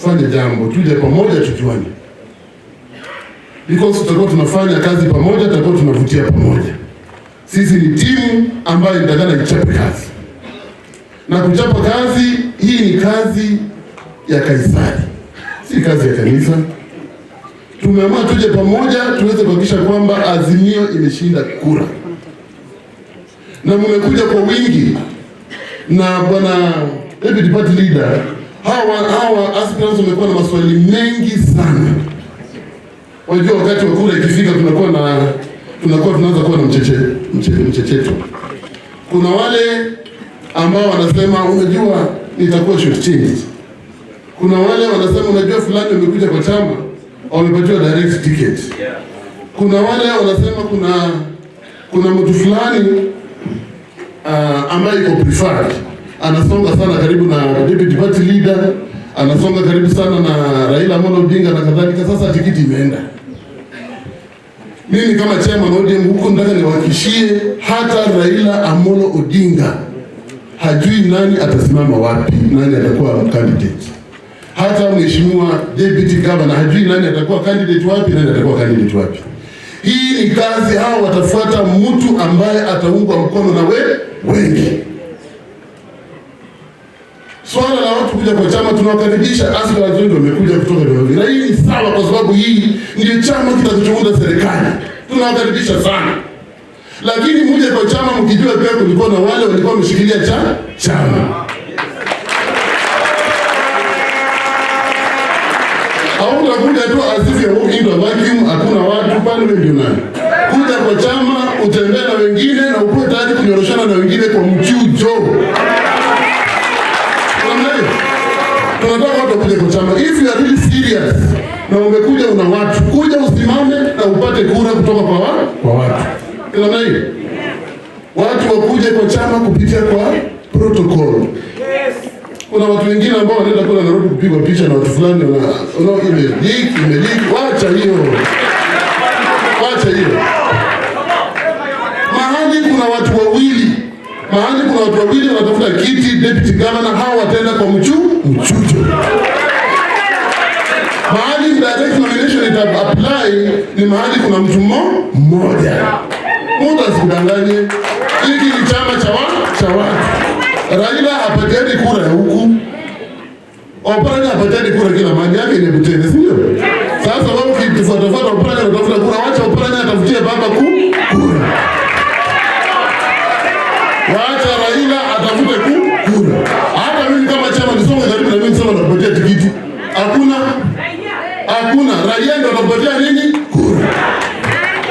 tufanye jambo, tuje pamoja tujuane. Because tutakuwa tunafanya kazi pamoja, tutakuwa tunavutia pamoja. Sisi ni timu ambayo inatakana ichape kazi. Na kuchapa kazi, hii ni kazi ya Kaisari, si kazi ya kanisa. Tumeamua tuje pamoja tuweze kuhakikisha kwamba Azimio imeshinda kura. Na mmekuja kwa wingi na bwana deputy party leader, hawa aspirants wamekuwa na maswali mengi sana. Wajua wakati wa kura ikifika tunaanza kuwa na mchecheto. Kuna wale ambao wanasema unajua nitakuwa shortchanged. Kuna wale wanasema unajua fulani wamekuja kwa chama wamepatiwa direct ticket. Kuna wale wanasema kuna mtu fulani ambaye iko preferred, anasonga sana karibu na deputy party leader, anasonga karibu sana na Raila Amolo Odinga na kadhalika. Sasa tikiti imeenda. Mimi kama chairman wa ODM huko nataka niwahakishie hata Raila Amolo Odinga hajui nani atasimama wapi, nani atakuwa candidate. Hata mheshimiwa deputy governor hajui nani atakuwa candidate wapi, nani atakuwa candidate wapi. Hii ni kazi, hao watafuata mtu ambaye ataungwa mkono na wengi. Swala la watu kuja kwa chama tunawakaribisha, aspirants wengi wamekuja kutoka Nairobi. Na hii ni sawa kwa sababu hii ndio chama kitachounda serikali. Tunawakaribisha sana. Lakini muje kwa chama mkijua pia kulikuwa na wale walikuwa wameshikilia chama. Au unakuja tu asifia into a vacuum, hakuna watu pale, wewe ndio nani? Kuja kwa chama utembee na wengine na ukuwe tayari kunyoroshana na wengine kwa mchujo. Tunataka watu kuja kwa chama. If you are really serious na umekuja una watu, kuja usimame na upate kura kutoka kwa watu. Ila na hiyo watu wakuje kwa chama kupitia kwa protocol. Yes. Kuna watu wengine ambao wanaenda kula Nairobi kupigwa picha na watu fulani imeliki. Wacha hiyo. Mahali kuna watu wawili wanatafuta kiti deputy governor, hao wataenda kwa mchujo. Mahali direct nomination ita apply ni mahali kuna mtu mmoja. Mtu asidanganye. Hiki ni chama cha watu. Raila hapatiani kura ya huku. Oparanya hapatiani kura kila mahali, yake ni Butene, si ndio? Sasa wao ukifuata Oparanya unatafuta kura, wacha Oparanya atafutie baba kura. Wacha Raila atafute kura. Hata mimi kama chama nisonge karibu na mimi sema napatia tikiti. Hakuna. Raia ndio anapatia nini? Kura.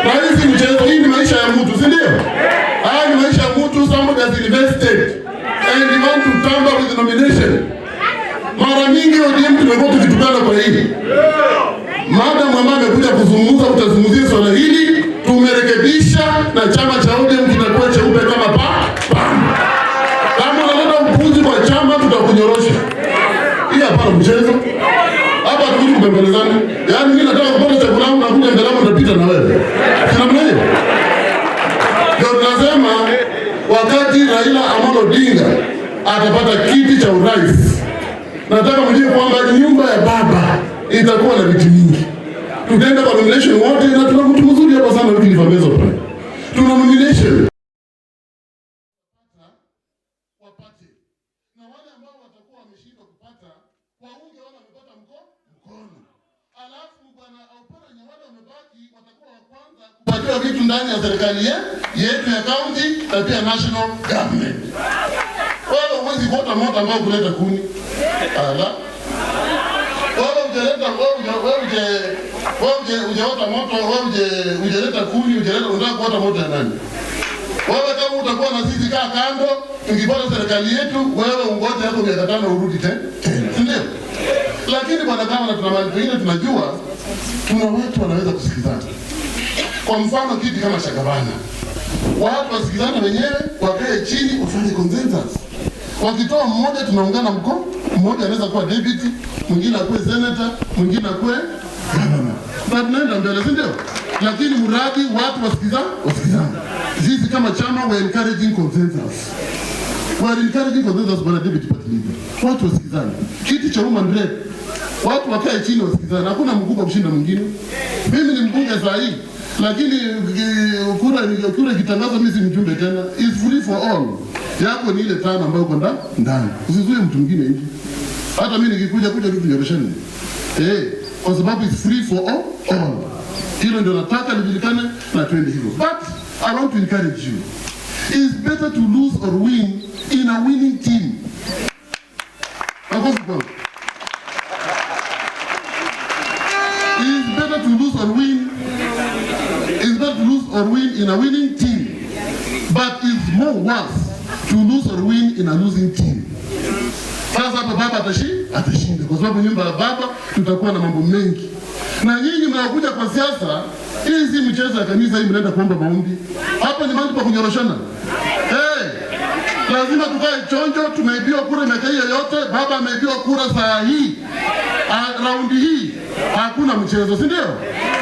Na hizi mchezo, hii ni maisha ya mtu, si ndio? Haya ni maisha ya mtu, somebody has invested and they want to tamper with the nomination. Mara mingi ODM tumekuwa tukitukana kwa hili. Madam ambaye amekuja kuzungumza, utazungumzia swala hili, tumerekebisha na chama cha ODM kitakuwa cheupe kama kama unaleta upuzi kwa chama tutakunyorosha. Hii hapa mchezo. Hapa tukuje kubembelezana. Yaani mimi nataka kupata chakula yangu na kuja mbele yangu nitapita na wewe. Sina mnaye. Ndio tunasema wakati Raila Amolo Odinga atapata kiti cha urais, nataka mjue kwamba nyumba ya baba itakuwa na viti mingi. Tutaenda kwa nomination wote na tuna mtu mzuri hapa sana wiki lifamezo pale. Tuna nomination. Wapate. Na wale ambao watakuwa wameshindwa kupata, waunge wale wamepata mkono. Alafu bwana Oparanya wale wamebaki watakuwa wa kwanza kupatiwa vitu ndani ya serikali yetu ya county na pia national government. Wewe huwezi kuota moto ambao kuleta kuni. Ala. Wewe ujeleta moto, ujeleta kuni, unataka kuota moto ya nani? Wewe kama utakuwa na sisi kaa kando, tukipata serikali yetu, wewe ungoje hapo miaka 5 urudi tena. Ndio. Lakini bwana kama tuna mali pengine tunajua tuna watu wanaweza kusikizana. Kwa mfano kiti kama cha gavana. Watu wasikizana wenyewe, wakae chini, wafanye consensus. Wakitoa mmoja tunaungana mkono, mmoja anaweza kuwa deputy, mwingine akuwe senator, mwingine akuwe governor. Na tunaenda mbele, si ndio? Lakini mradi watu wasikizana. Sisi kama chama we encouraging consensus. We are encouraging consensus bwana deputy party leader. Watu wasikizane. Kiti cha human rep Watu wakae chini wasikizane. Hakuna mkubwa kushinda mwingine. Mimi ni mbunge saa hii, lakini kura ikitangazwa mimi si mjumbe tena. It's free for all. Yako ni ile tano ambayo uko ndani. Usizuie mtu mwingine hivi. Hata mimi nikikuja tu tunyoreshane. Kwa sababu it's free for all. Hilo ndio nataka lijulikane na twende hivyo. But I want to encourage you. It's better to lose or win in a winning team. It's better to lose or win. It's better to lose or win in a winning team. But it's more worse to lose or win in a losing team. Sasa hapa baba atashinda kwa sababu nyumba ya baba tutakuwa na mambo mengi. Na nyinyi mnakuja kwa siasa, hii si mchezo ya kanisa, hii mnaenda kuomba maombi. Hapa ni mahali pa kunyoroshana. Lazima tukae chonjo, tumeibiwa kura miaka yote, baba ameibiwa kura saa hii. Raundi hii hakuna mchezo, si ndio?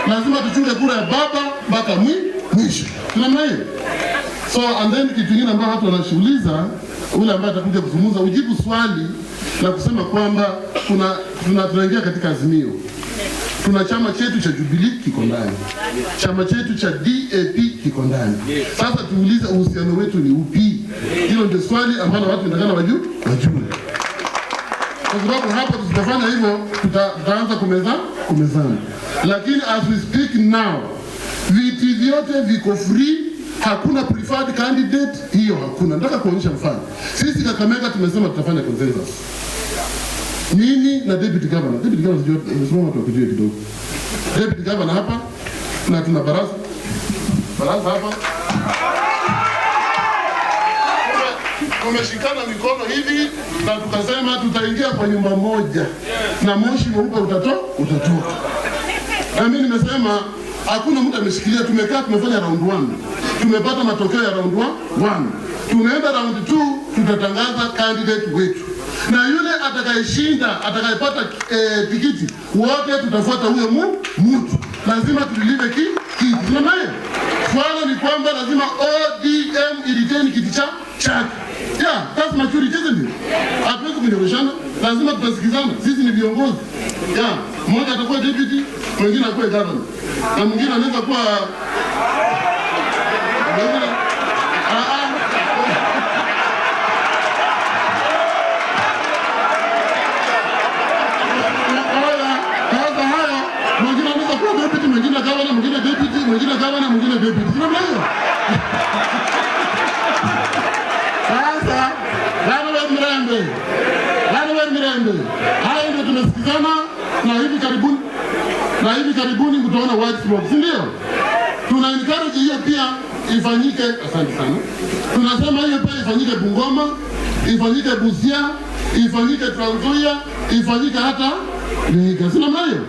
Lazima tuchunge kura ya baba mpaka mwisho. Tunaona hiyo? So and then kitu kingine ambacho watu wanashughuliza, ule ambaye atakuja kuzungumza ujibu swali la kusema kwamba tunaingia katika azimio. Tuna chama chetu cha Jubilee kiko ndani. Chama chetu cha DAP kiko ndani. Sasa tuulize uhusiano wetu ni upi? Hilo ndio swali ambalo watu wanataka wajue. Kwa sababu hapa tusitafanya hivyo tutaanza kumezana. Lakini as we speak now, viti vyote viko free, hakuna preferred candidate, hiyo hakuna. Nataka kuonyesha mfano. Sisi Kakamega tumesema tutafanya consensus. Mimi na deputy governor. Deputy governor tunasema tukujue kidogo. Deputy governor hapa na tuna baraza hapa. Tumeshikana mikono hivi na tukasema tutaingia kwa nyumba moja na moshi mweupe utatoka. Na mimi nimesema hakuna mtu ameshikilia, tumekaa tumefanya round 1. Tumepata matokeo ya round 1. Tunaenda round 2, tutatangaza candidate wetu. Na yule atakayeshinda, atakayepata tikiti, wote tutafuata huyo mtu. Lazima tulilive kiti. Tunaona? Swala ni kwamba lazima ODM retain kiti chake. Yeah, that's maturity, isn't it? Hatuwezi kunyoroshana, lazima tutasikizana. Sisi ni viongozi. Yeah, mmoja atakuwa deputy, mwingine akuwe governor. Na mwingine anaweza kuwa mwingine deputy. Sina mlayo. Sasa, Gano Mirembe. Hayo ndio tumesikizana na hivi karibuni mtaona white smoke, si ndio? Tuna encourage hiyo pia ifanyike, asante sana. Tunasema hiyo pia ifanyike Bungoma, ifanyike Busia, ifanyike Trans Nzoia, ifanyike hata Vihiga. Sina mlayo.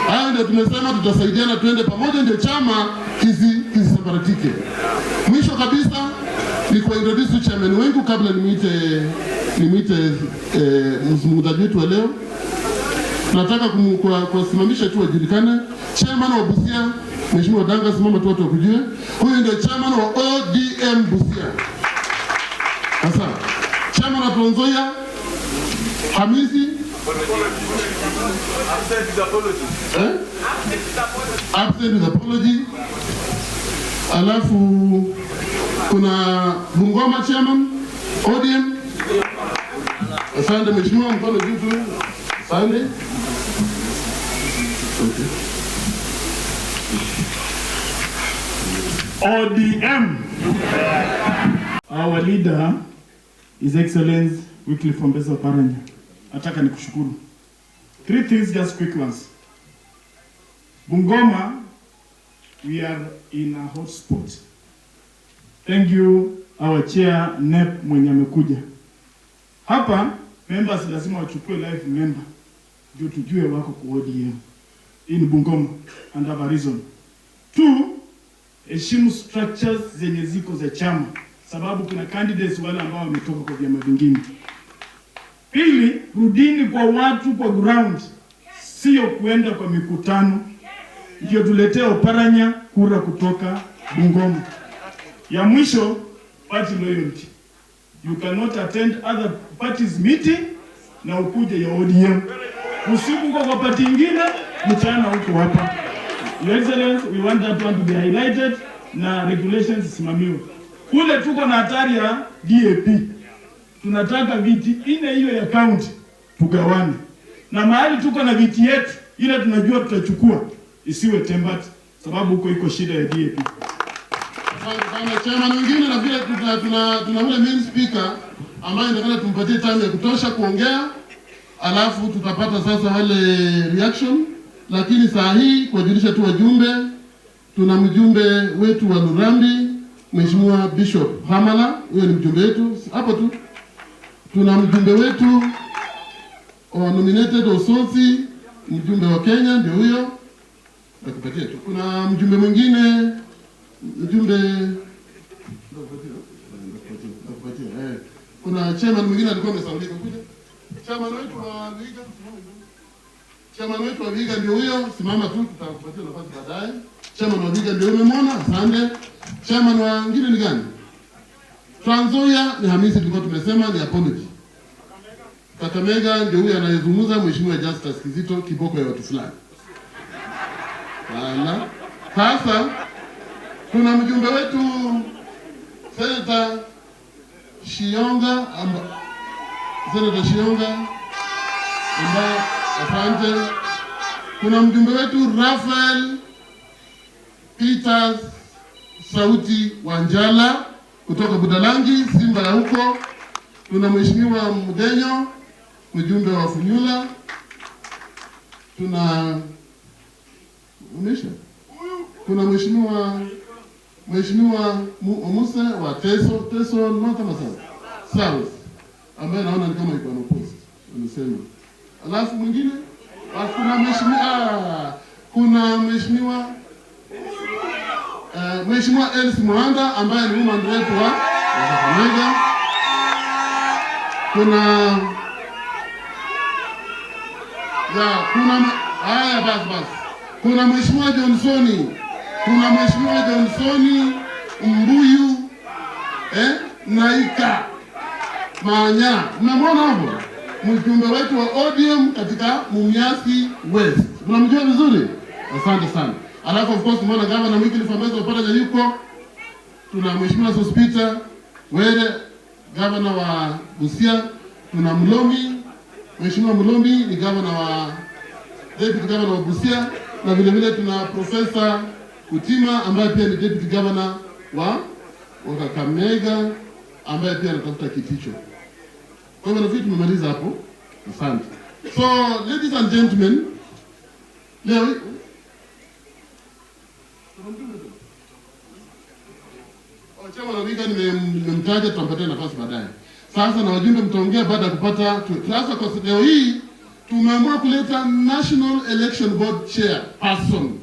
Hayo ndio tumesema tutasaidiana tuende pamoja ndio chama kisisabaratike. Mwisho kabisa ni kwa introduce chairman wangu kabla nimwite mzungumzaji wetu wa leo. Nataka kuwasimamisha tu wajulikane. Chairman wa Busia, Mheshimiwa Danga, simama tu watu wakujue. Huyu ndio chairman wa ODM Busia. Sasa, chairman wa Trans Nzoia, Hamisi absent with apology. Absent with apology. Alafu kuna Bungoma chairman ODM. Asante Mheshimiwa, mkono juu tu. Asante. Okay. ODM. Our leader, His Excellency Wycliffe Ombesa Oparanya. Nataka nikushukuru. 3 things, just quick ones. Bungoma, we are in a hot spot. Thank you, our chair, NEP mwenye amekuja. Hapa, members lazima wachukue live member. Ndio tujue wako kwa ODM. In Bungoma, and have a reason. 2, heshimu structures zenye ziko za chama. Sababu kuna candidates wale ambao wametoka kwa vyama vingine. Pili, rudini kwa watu kwa ground, sio kuenda kwa mikutano. Ndio tuletea Oparanya kura kutoka Bungoma. Ya mwisho, party loyalty. You cannot attend other parties meeting na ukuje ya ODM. Usiku uko kwa pati ingine, mchana uko hapa. Your Excellency, we want that one to be highlighted na regulations zisimamiwe. Kule tuko na hatari ya DAP. Tunataka viti ine hiyo ya county tugawane. Na mahali tuko na viti yetu ile tunajua tutachukua isiwe tembati sababu huko iko shida ya DAP. Kama chama mwingine na vile tuna ule main speaker ambaye ndio tumpatie time ya kutosha kuongea, alafu tutapata sasa wale reaction. Lakini saa hii kuwajulisha tu wajumbe, tuna mjumbe wetu wa Lurambi, Mheshimiwa Bishop Hamala, huyo ni mjumbe wetu hapo tu. Tuna mjumbe wetu nominated Ososi, mjumbe wa Kenya ndio huyo. Nakupatia tu. Kuna mjumbe mwingine, kuna chairman mwingine alikuwa amesaulika kuja. Chairman wetu wa Viga ndio huyo, simama tu tutakupatia nafasi baadaye. Chairman wa Viga ndio umemwona, asante. Chairman wa ngine ni gani? Trans Nzoia ni Hamisi, tulikuwa tumesema ni apology. Kakamega ndio huyo anayezungumza, Mheshimiwa Justus Kizito, kiboko ya watu fulani. Wala. Sasa kuna mjumbe wetu Senator Shionga ambaye asante. Kuna mjumbe wetu Rafael Peters Sauti Wanjala kutoka Budalangi, Simba ya huko. Tuna Mheshimiwa Mdenyo, mjumbe wa Funyula. Kuna Mheshimiwa Musa wa Teso Nota Masasa South, ambaye naona ni kama yuko na post anasema. Alafu mwingine kuna Mheshimiwa Elsi Mwanda ambaye ni woman rep wa Kakamega. Kuna Mheshimiwa Johnsoni, Mbuyu Naika Manya. Mnamwona hapo? Mjumbe wetu wa ODM katika Mumias West. Mnamjua vizuri? Asante sana. Alafu of course tumeona gavana Wycliffe Fambezo upata yuko. Tuna Mheshimiwa Sospita Were, gavana wa Busia. Tuna Mlombi, Mheshimiwa Mlombi ni gavana wa deputy governor wa Busia, na vile vile tuna Profesa Kutima ambaye pia ni deputy governor wa Kakamega ambaye pia anatafuta kiti hicho. Kwa hivyo nafikiri tumemaliza hapo. Asante. So ladies and gentlemen, leo chama na Viga nimemtaja, tutampatia nafasi baadaye. Sasa na wajumbe mtaongea baada ya kupata sasa. Kwa leo hii tumeamua kuleta National Election Board Chair person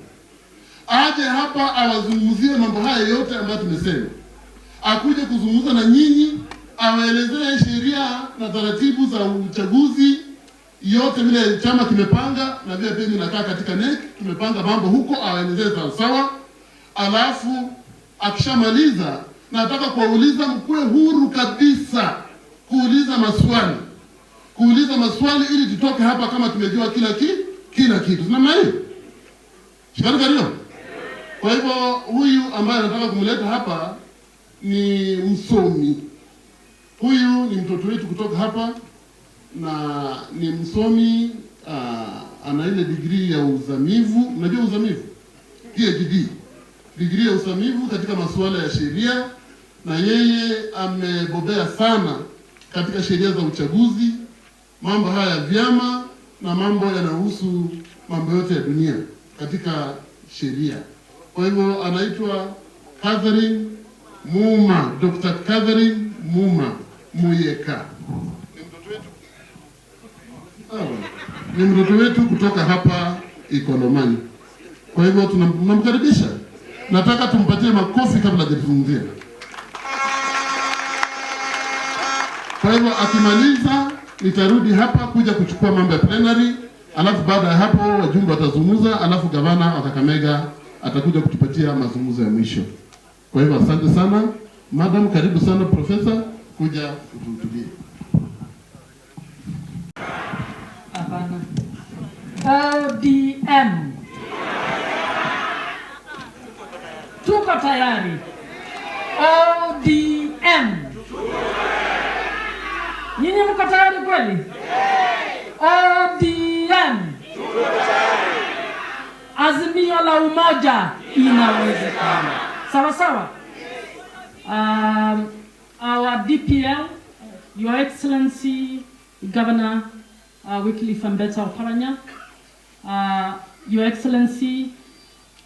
aje hapa awazungumzie mambo haya yote ambayo tumesema, akuje kuzungumza na nyinyi, awaelezee sheria na taratibu za uchaguzi yote vile chama kimepanga, na vile pia ninakaa katika NEC tumepanga mambo huko, awaelezee sawa. Alafu akishamaliza nataka kuwauliza, mkue huru kabisa kuuliza maswali ili tutoke hapa kama tumejua kila kitu. Tunamna hiyo? Shikario. Kwa hivyo huyu ambaye anataka kumleta hapa ni msomi. Huyu ni mtoto wetu kutoka hapa na ni msomi, ana ile degree ya uzamivu. Unajua uzamivu? PhD. Degree ya uzamivu katika masuala ya sheria, na yeye amebobea sana katika sheria za uchaguzi, mambo haya ya vyama na mambo yanayohusu mambo yote ya dunia katika sheria. Kwa hivyo anaitwa Catherine Muma, Dr. Catherine Muma Muyeka. Ni mtoto wetu kutoka hapa Ikolomani. Kwa hivyo tunamkaribisha. Nataka tumpatie makofi kabla hajazungumzia. Kwa hivyo akimaliza nitarudi hapa kuja kuchukua mambo ya plenary, alafu baada ya hapo wajumbe watazungumza, alafu gavana wa Kakamega atakuja kutupatia mazungumzo ya mwisho. Kwa hivyo asante sana. Madam, karibu sana profesa kuja kutuhutubia. Hapana. ODM. Tuko tayari. ODM. Nyinyi mko tayari kweli? ODM. Azimio la umoja inawezekana. Sawa sawa. Our DPL, Your Excellency Governor Wycliffe Ambetsa Oparanya, Your Excellency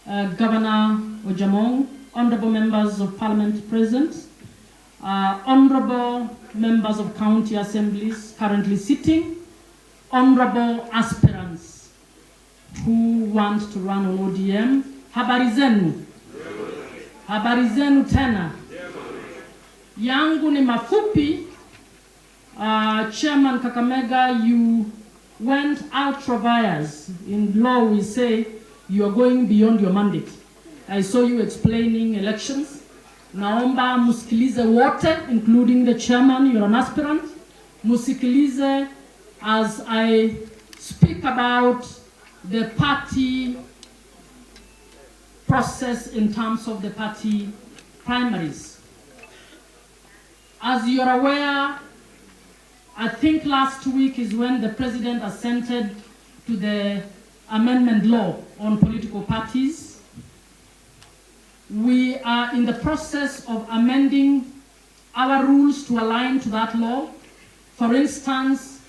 Governor Ojamong, Honorable Members of Parliament present, Honorable Members of County Assemblies currently sitting, Honorable Aspirants who want to run on ODM. Habari zenu. Habari zenu tena. Yangu ni mafupi. Chairman Kakamega, you went ultra vires. In law we say you are going beyond your mandate. I saw you explaining elections. Naomba musikilize wote, including the chairman, you're an aspirant. Musikilize as I speak about the party process in terms of the party primaries. As you're aware, I think last week is when the president assented to the amendment law on political parties. We are in the process of amending our rules to align to that law. For instance,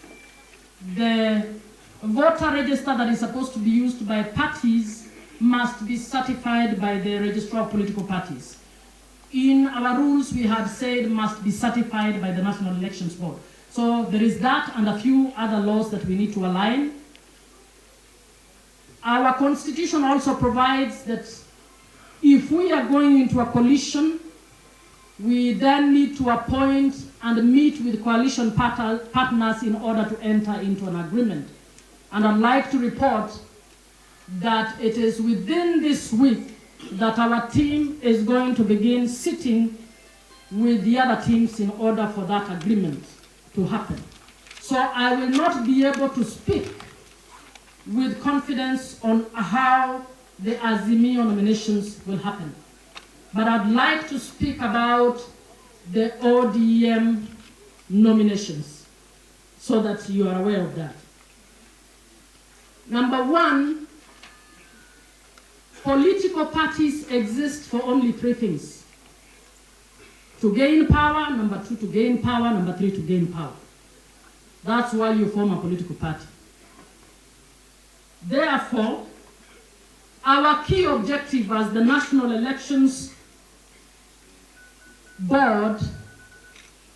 the voter register that is supposed to be used by parties must be certified by the registrar of political parties. In our rules, we have said must be certified by the National Elections Board. So there is that and a few other laws that we need to align. Our constitution also provides that if we are going into a coalition, we then need to appoint and meet with coalition partners in order to enter into an agreement. And I'd like to report that it is within this week that our team is going to begin sitting with the other teams in order for that agreement to happen. So I will not be able to speak with confidence on how the Azimio nominations will happen. But I'd like to speak about the ODM nominations so that you are aware of that. Number one, political parties exist for only three things: to gain power, number two, to gain power, number three, to gain power. That's why you form a political party. Therefore, our key objective as the National Elections Board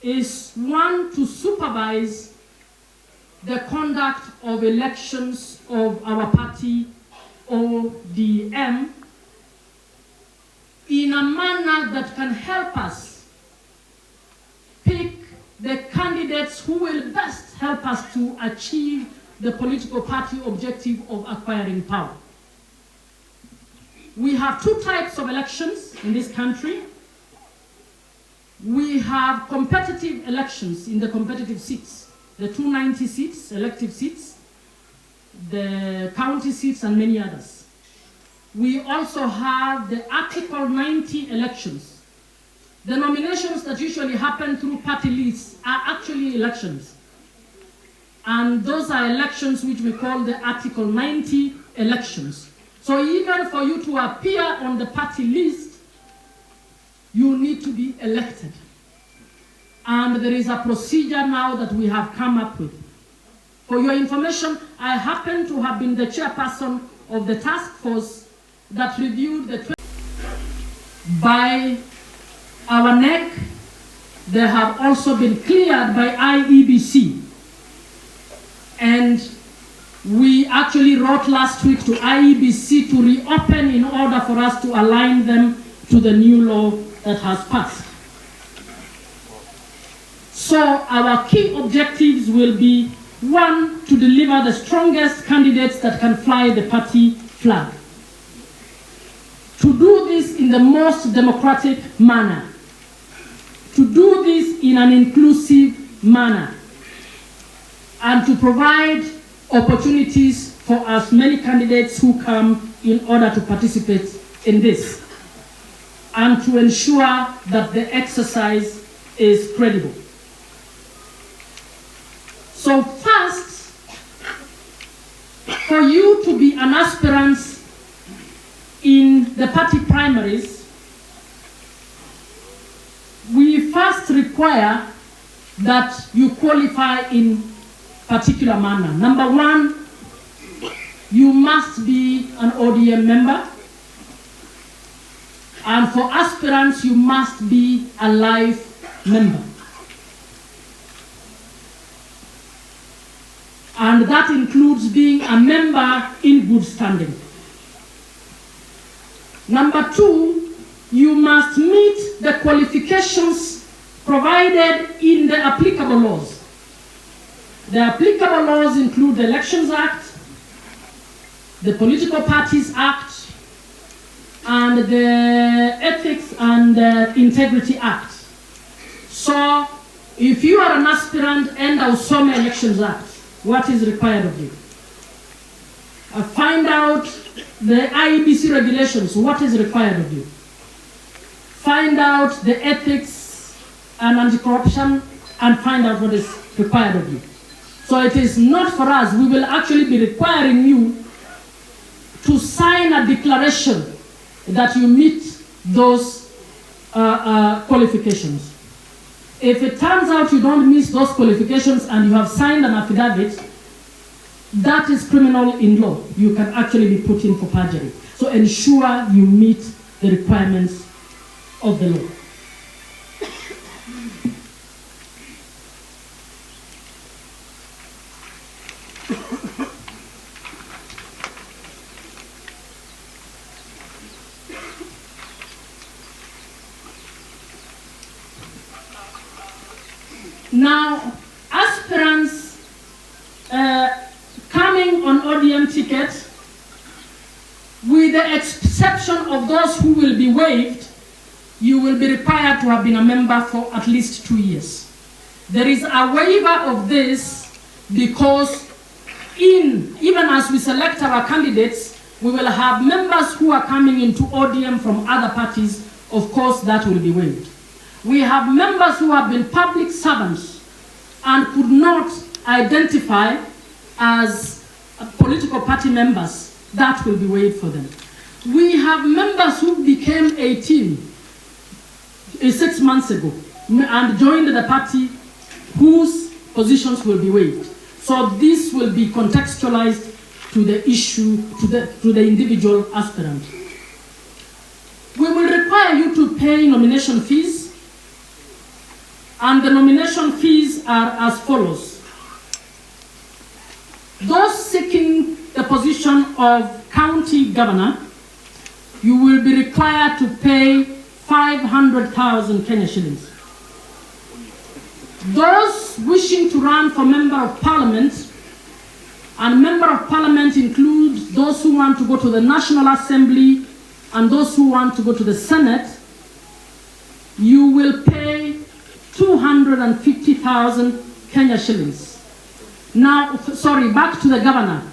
is, one, to supervise the conduct of elections of our party, ODM, in a manner that can help us pick the candidates who will best help us to achieve the political party objective of acquiring power. We have two types of elections in this country. We have competitive elections in the competitive seats, the 290 seats, elective seats, the county seats, and many others. We also have the Article 90 elections. The nominations that usually happen through party lists are actually elections. And those are elections which we call the Article 90 elections. So even for you to appear on the party list, you need to be elected. And there is a procedure now that we have come up with. For your information, I happen to have been the chairperson of the task force that reviewed the by our NEC. They have also been cleared by IEBC. And we actually wrote last week to IEBC to reopen in order for us to align them to the new law that has passed. So our key objectives will be, one, to deliver the strongest candidates that can fly the party flag. To do this in the most democratic manner. To do this in an inclusive manner. And to provide opportunities for as many candidates who come in order to participate in this, and to ensure that the exercise is credible. So first, for you to be an aspirant in the party primaries, we first require that you qualify in particular manner. Number one, you must be an ODM member. And for aspirants, you must be a life member. And that includes being a member in good standing. Number two, you must meet the qualifications provided in the applicable laws. The applicable laws include the Elections Act, the Political Parties Act, and the Ethics and Integrity Act. So, if you are an aspirant and also the Elections Act, what is required of you? Find out the IEBC regulations, what is required of you? Find out the ethics and anti-corruption, and find out what is required of you. So it is not for us, we will actually be requiring you to sign a declaration that you meet those qualifications. If it turns out you don't meet those qualifications and you have signed an affidavit, that is criminal in law. You can actually be put in for perjury. So ensure you meet the requirements of the law. Now, aspirants coming on ODM tickets, with the exception of those who will be waived, you will be required to have been a member for at least 2 years. There is a waiver of this because even as we select our candidates, we will have members who are coming into ODM from other parties. Of course, that will be waived. We have members who have been public servants and could not identify as political party members. That will be waived for them. We have members who became 18 6 months ago and joined the party whose positions will be waived. So this will be contextualized to the issue, to the individual aspirant. We will require you to pay nomination fees, and the nomination fees are as follows. Those seeking the position of county governor, you will be required to pay 500,000 Kenya shillings. Those wishing to run for member of parliament, and member of parliament includes those who want to go to the National Assembly and those who want to go to the Senate, you will pay 250,000 Kenya shillings. Now, sorry, back to the governor.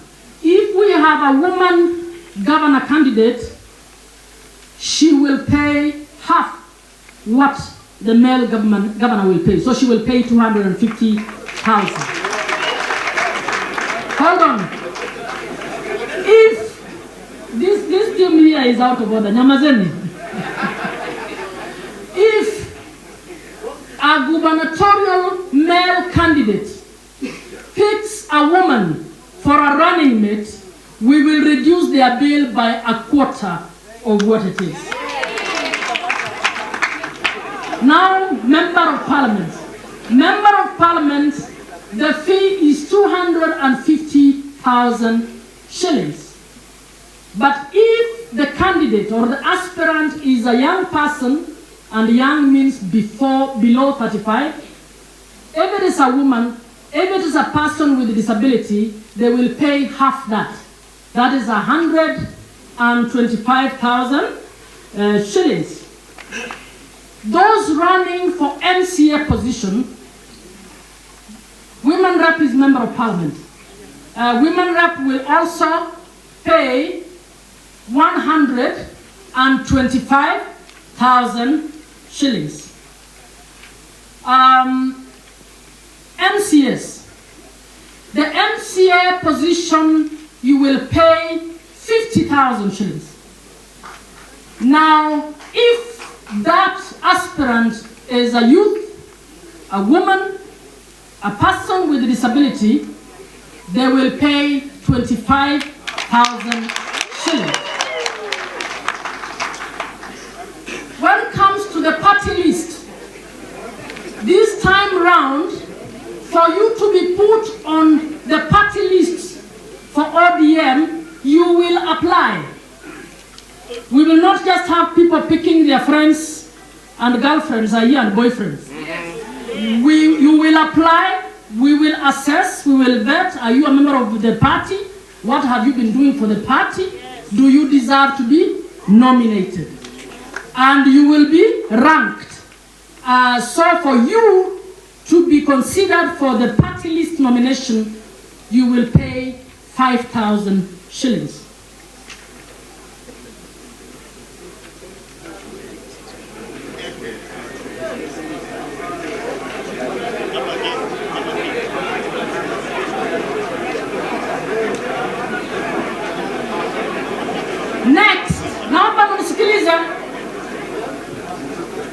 If we have a woman governor candidate, she will pay half what the male governor will pay. So she will pay 250,000. Hold on. If this team here is out of order, Nyamazeni. If a gubernatorial male candidate picks a woman for a running mate, we will reduce their bill by a quarter of what it is. Now, member of parliament. Member of parliament, the fee is 250,000 shillings. But if the candidate or the aspirant is a young person, and young means below 35, if it is a woman, if it is a person with a disability, they will pay half that. That is 125,000 shillings. Those running for MCA position, women rep is member of parliament. Women rep will also pay 125,000 shillings. MCS. The MCA position, you will pay 50,000 shillings. Now, if that aspirant is a youth, a woman, a person with a disability, they will pay 25,000 shillings. When it comes to the party list, this time round, for you to be put on the party list for ODM, you will apply. We will not just have people picking their friends and girlfriends and boyfriends. You will apply, we will assess, we will vet. Are you a member of the party? What have you been doing for the party? Do you deserve to be nominated? And you will be ranked. So for you to be considered for the party list nomination, you will pay 5,000 shillings.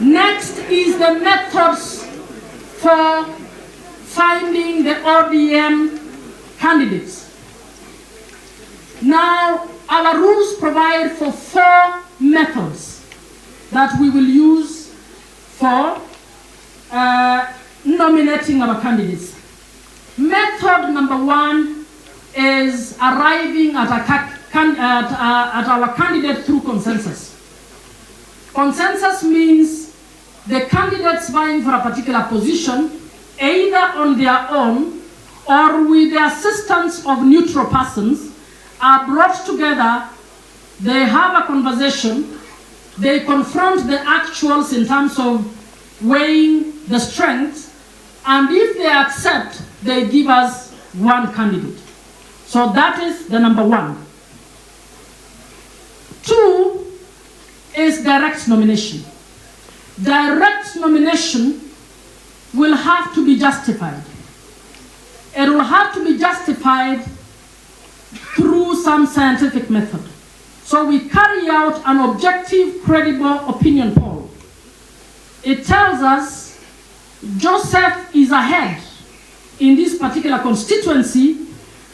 Next is the methods for finding the ODM candidates. Now, our rules provide for 4 methods that we will use for nominating our candidates. Method number 1 is arriving at our candidate through consensus. Consensus means the candidates vying for a particular position, either on their own or with the assistance of neutral persons, are brought together, they have a conversation, they confront the actuals in terms of weighing the strengths, and if they accept, they give us one candidate. So that is the number 1. 2 is direct nomination. Direct nomination will have to be justified. It will have to be justified through some scientific method. So we carry out an objective, credible opinion poll. It tells us Joseph is ahead in this particular constituency,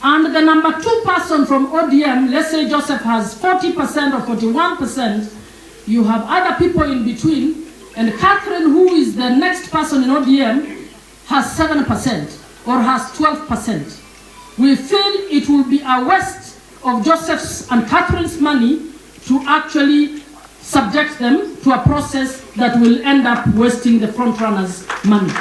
and the number 2 person from ODM, let's say Joseph has 40% or 41%, you have other people in between, and Catherine, who is the next person in ODM, has 7% or has 12%. We feel it will be a waste of Joseph's and Catherine's money to actually subject them to a process that will end up wasting the frontrunners' money.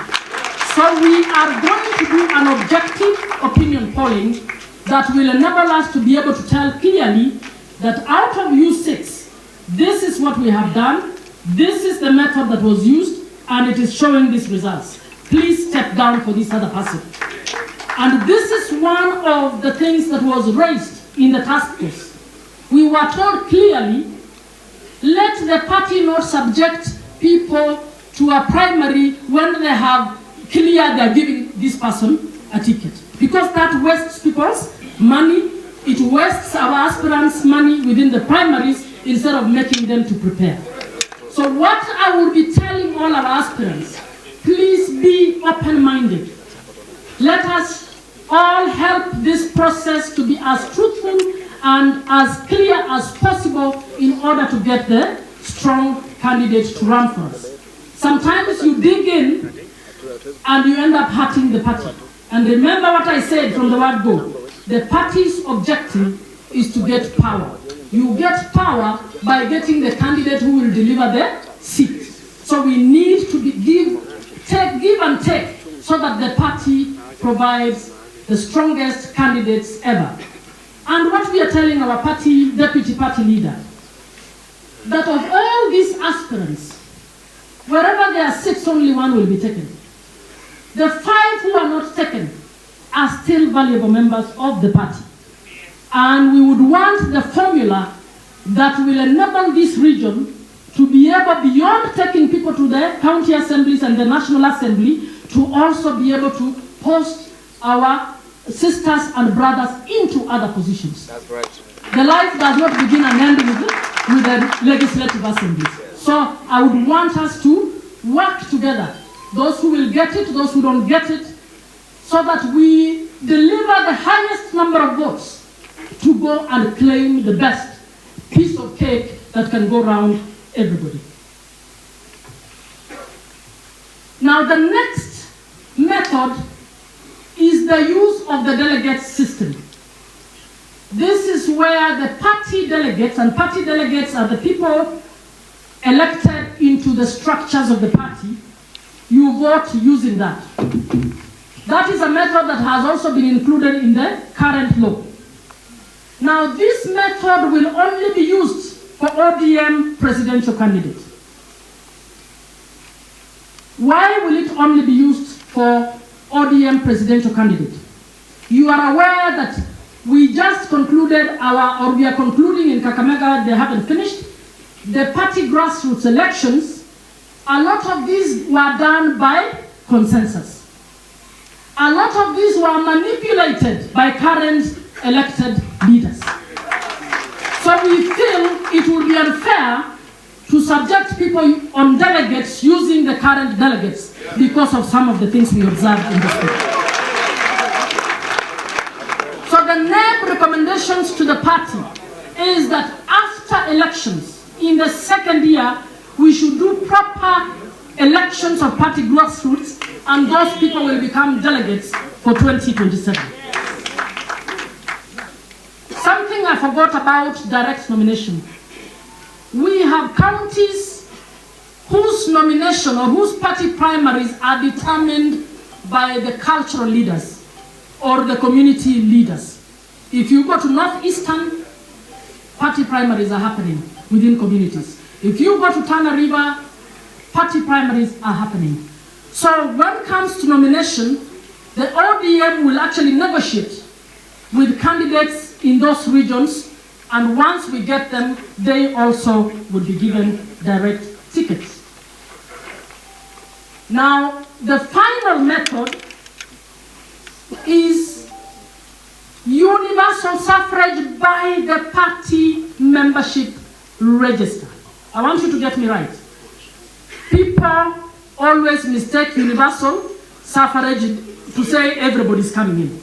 So we are going to do an objective opinion polling that will enable us to be able to tell clearly that out of you 6, this is what we have done, this is the method that was used, and it is showing these results. Please step down for this other person. And this is one of the things that was raised in the task force. We were told clearly, let the party not subject people to a primary when they have clear they're giving this person a ticket. Because that wastes people's money, it wastes our aspirants' money within the primaries instead of making them to prepare. So what I will be telling all our aspirants, please be open-minded. Let us all help this process to be as truthful and as clear as possible in order to get the strong candidate to run for us. Sometimes you dig in and you end up hurting the party. And remember what I said from the word go. The party's objective is to get power. You get power by getting the candidate who will deliver the seat. So we need to give and take so that the party provides the strongest candidates ever. And what we are telling our party, deputy party leader, that of all these aspirants, wherever there are 6, only 1 will be taken. The 5 who are not taken, are still valuable members of the party. And we would want the formula that will enable this region to be able, beyond taking people to the county assemblies and the National Assembly, to also be able to post our sisters and brothers into other positions. That's right. The life does not begin and end with the legislative assemblies. So I would want us to work together, those who will get it, those who don't get it, so that we deliver the highest number of votes to go and claim the best piece of cake that can go around everybody. Now the next method is the use of the delegate system. This is where the party delegates, and party delegates are the people elected into the structures of the party, you vote using that. That is a method that has also been included in the current law. Now this method will only be used for ODM presidential candidates. Why will it only be used for ODM presidential candidate? You are aware that we just concluded or we are concluding in Kakamega, they haven't finished, the party grassroots elections. A lot of these were done by consensus. A lot of these were manipulated by current elected leaders. So we feel it would be unfair to subject people on delegates using the current delegates because of some of the things we observed in the state. So the NEB recommendations to the party is that after elections, in the second year, we should do proper elections of party grassroots, and those people will become delegates for 2027. Something I forgot about direct nomination. We have counties whose nomination or whose party primaries are determined by the cultural leaders or the community leaders. If you go to Northeastern, party primaries are happening within communities. If you go to Tana River, party primaries are happening. So when it comes to nomination, the ODM will actually negotiate with candidates in those regions, and once we get them, they also will be given direct tickets. Now, the final method is universal suffrage by the party membership register. I want you to get me right. People always mistake universal suffrage to say everybody's coming in.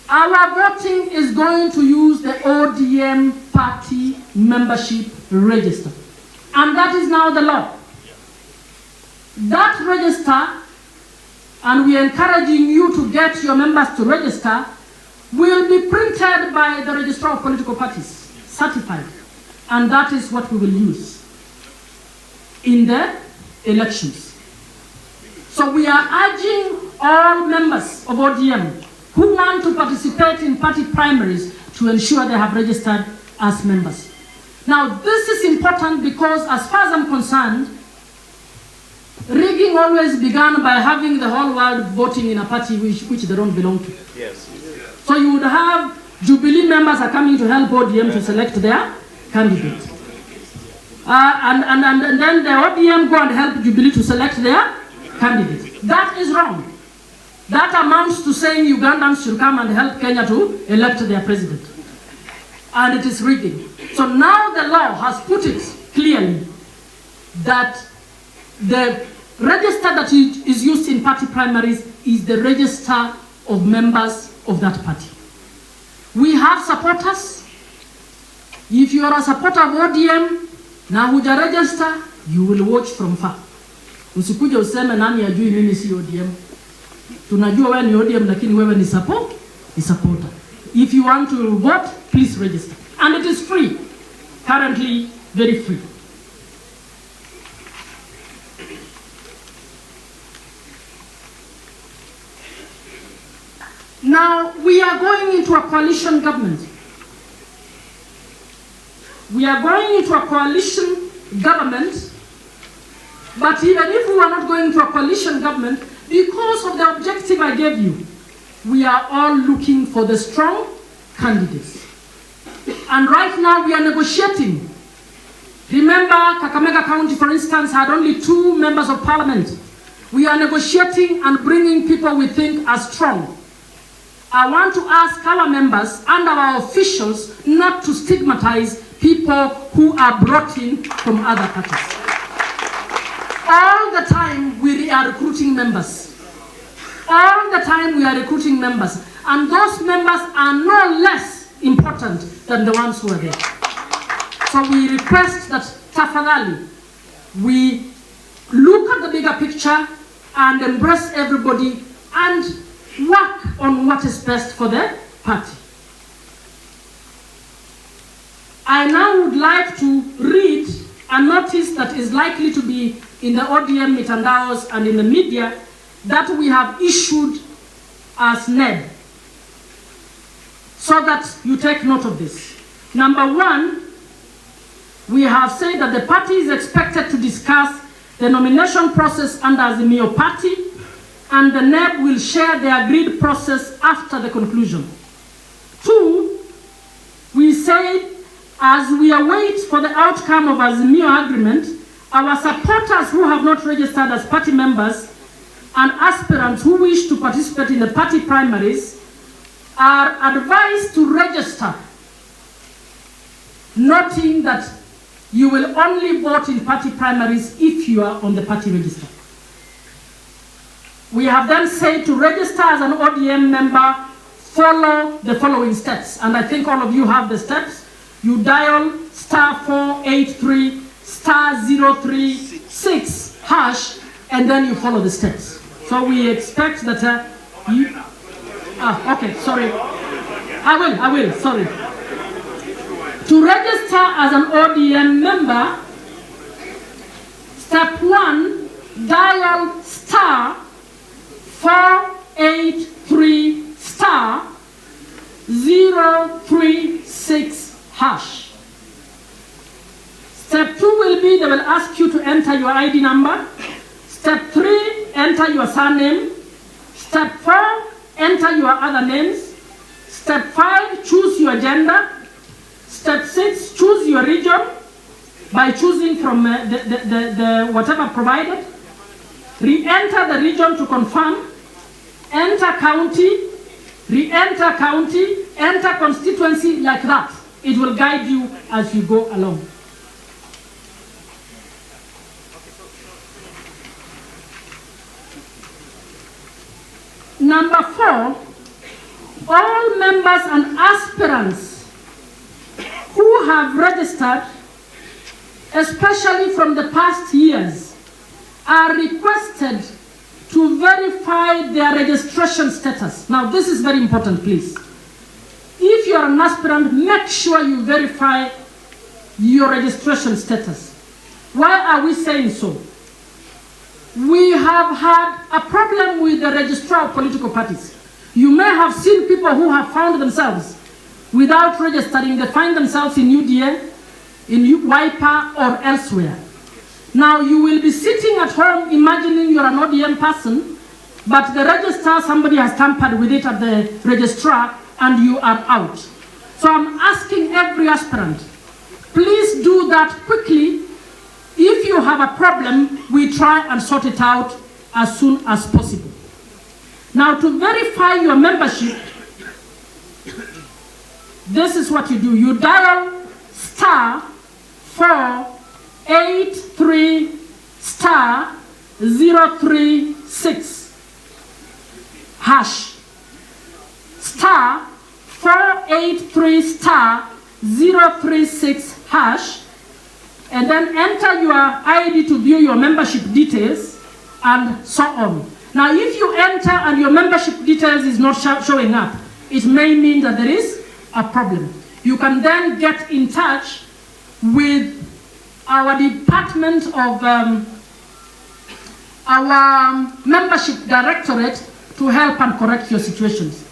Our voting is going to use the ODM party membership register. And that is now the law. That register, and we are encouraging you to get your members to register, will be printed by the Registrar of Political Parties, certified. And that is what we will use in the elections. So we are urging all members of ODM who want to participate in party primaries to ensure they have registered as members. Now, this is important because, as far as I'm concerned, rigging always began by having the whole world voting in a party which they don't belong to. Yes. So you would have Jubilee members are coming to help ODM to select their candidate. And then the ODM go and help Jubilee to select their candidate. That is wrong. That amounts to saying Ugandans should come and help Kenya to elect their president. And it is rigging. So now the law has put it clearly that the register that is used in party primaries is the register of members of that party. We have supporters. If you are a supporter of ODM, na huja register, you will watch from far. Usikuja useme nani ajui mimi si ODM. Tunajua wewe ni ODM lakini wewe ni supporter. If you want to vote, please register. And it is free. Currently, very free. Now, we are going into a coalition government. We are going into a coalition government, but even if we are not going into a coalition government, Because of the objective I gave you, we are all looking for the strong candidates. And right now we are negotiating. Remember, Kakamega County, for instance, had only 2 members of parliament. We are negotiating and bringing people we think are strong. I want to ask our members and our officials not to stigmatize people who are brought in from other parties. All the time we are recruiting members. All the time we are recruiting members. And those members are no less important than the ones who are there. So we request that tafadhali, we look at the bigger picture and embrace everybody and work on what is best for the party. I now would like to read a notice that is likely to be in the ODM mitandaos and in the media that we have issued as NEB, so that you take note of this. Number 1, we have said that the party is expected to discuss the nomination process under the Azimio Party, and the NEB will share the agreed process after the conclusion. 2, we say, as we await for the outcome of Azimio agreement, our supporters who have not registered as party members and aspirants who wish to participate in the party primaries are advised to register, noting that you will only vote in party primaries if you are on the party register. We have then said to register as an ODM member, follow the following steps. And I think all of you have the steps. You dial *483 *036 hash, and then you follow the steps. So we expect that okay, sorry. I will, sorry. To register as an ODM member, step 1, dial *483 *036 hash. Step 2 will be, they will ask you to enter your ID number. Step 3, enter your surname. Step 4, enter your other names. Step 5, choose your gender. Step 6, choose your region by choosing from the whatever provided. Re-enter the region to confirm. Enter county. Re-enter county. Enter constituency, like that. It will guide you as you go along. Number 4, all members and aspirants who have registered, especially from the past years, are requested to verify their registration status. Now, this is very important, please. If you are an aspirant, make sure you verify your registration status. Why are we saying so? We have had a problem with the registrar of political parties. You may have seen people who have found themselves without registering. They find themselves in UDA, in WIPA, or elsewhere. Now, you will be sitting at home imagining you're an ODM person, but the registrar, somebody has tampered with it at the registrar, and you are out. So I'm asking every aspirant, please do that quickly. If you have a problem, we try and sort it out as soon as possible. Now, to verify your membership, this is what you do. You dial *483 *036 hash. *483 *036 hash. And then enter your ID to view your membership details, and so on. Now, if you enter and your membership details is not showing up, it may mean that there is a problem. You can then get in touch with our Department of our Membership Directorate to help and correct your situations.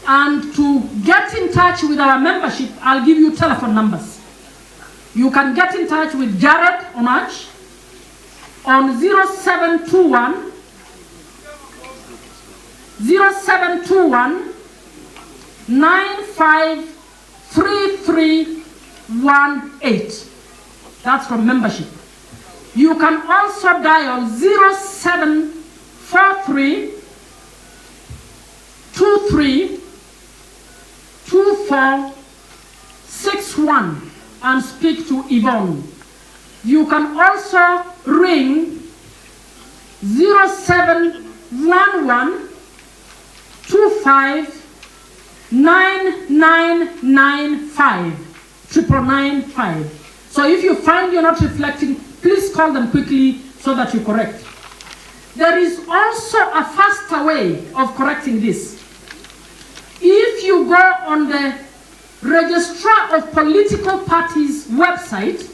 And to get in touch with our membership, I'll give you telephone numbers. You can get in touch with Jared Onach on 0721 0721 953318. That's from membership. You can also dial 0743 23 2461 and speak to Yvonne. You can also ring 0711 25 9995 995. So if you find you're not reflecting, please call them quickly so that you correct. There is also a faster way of correcting this. If you go on the Registrar of Political Parties website,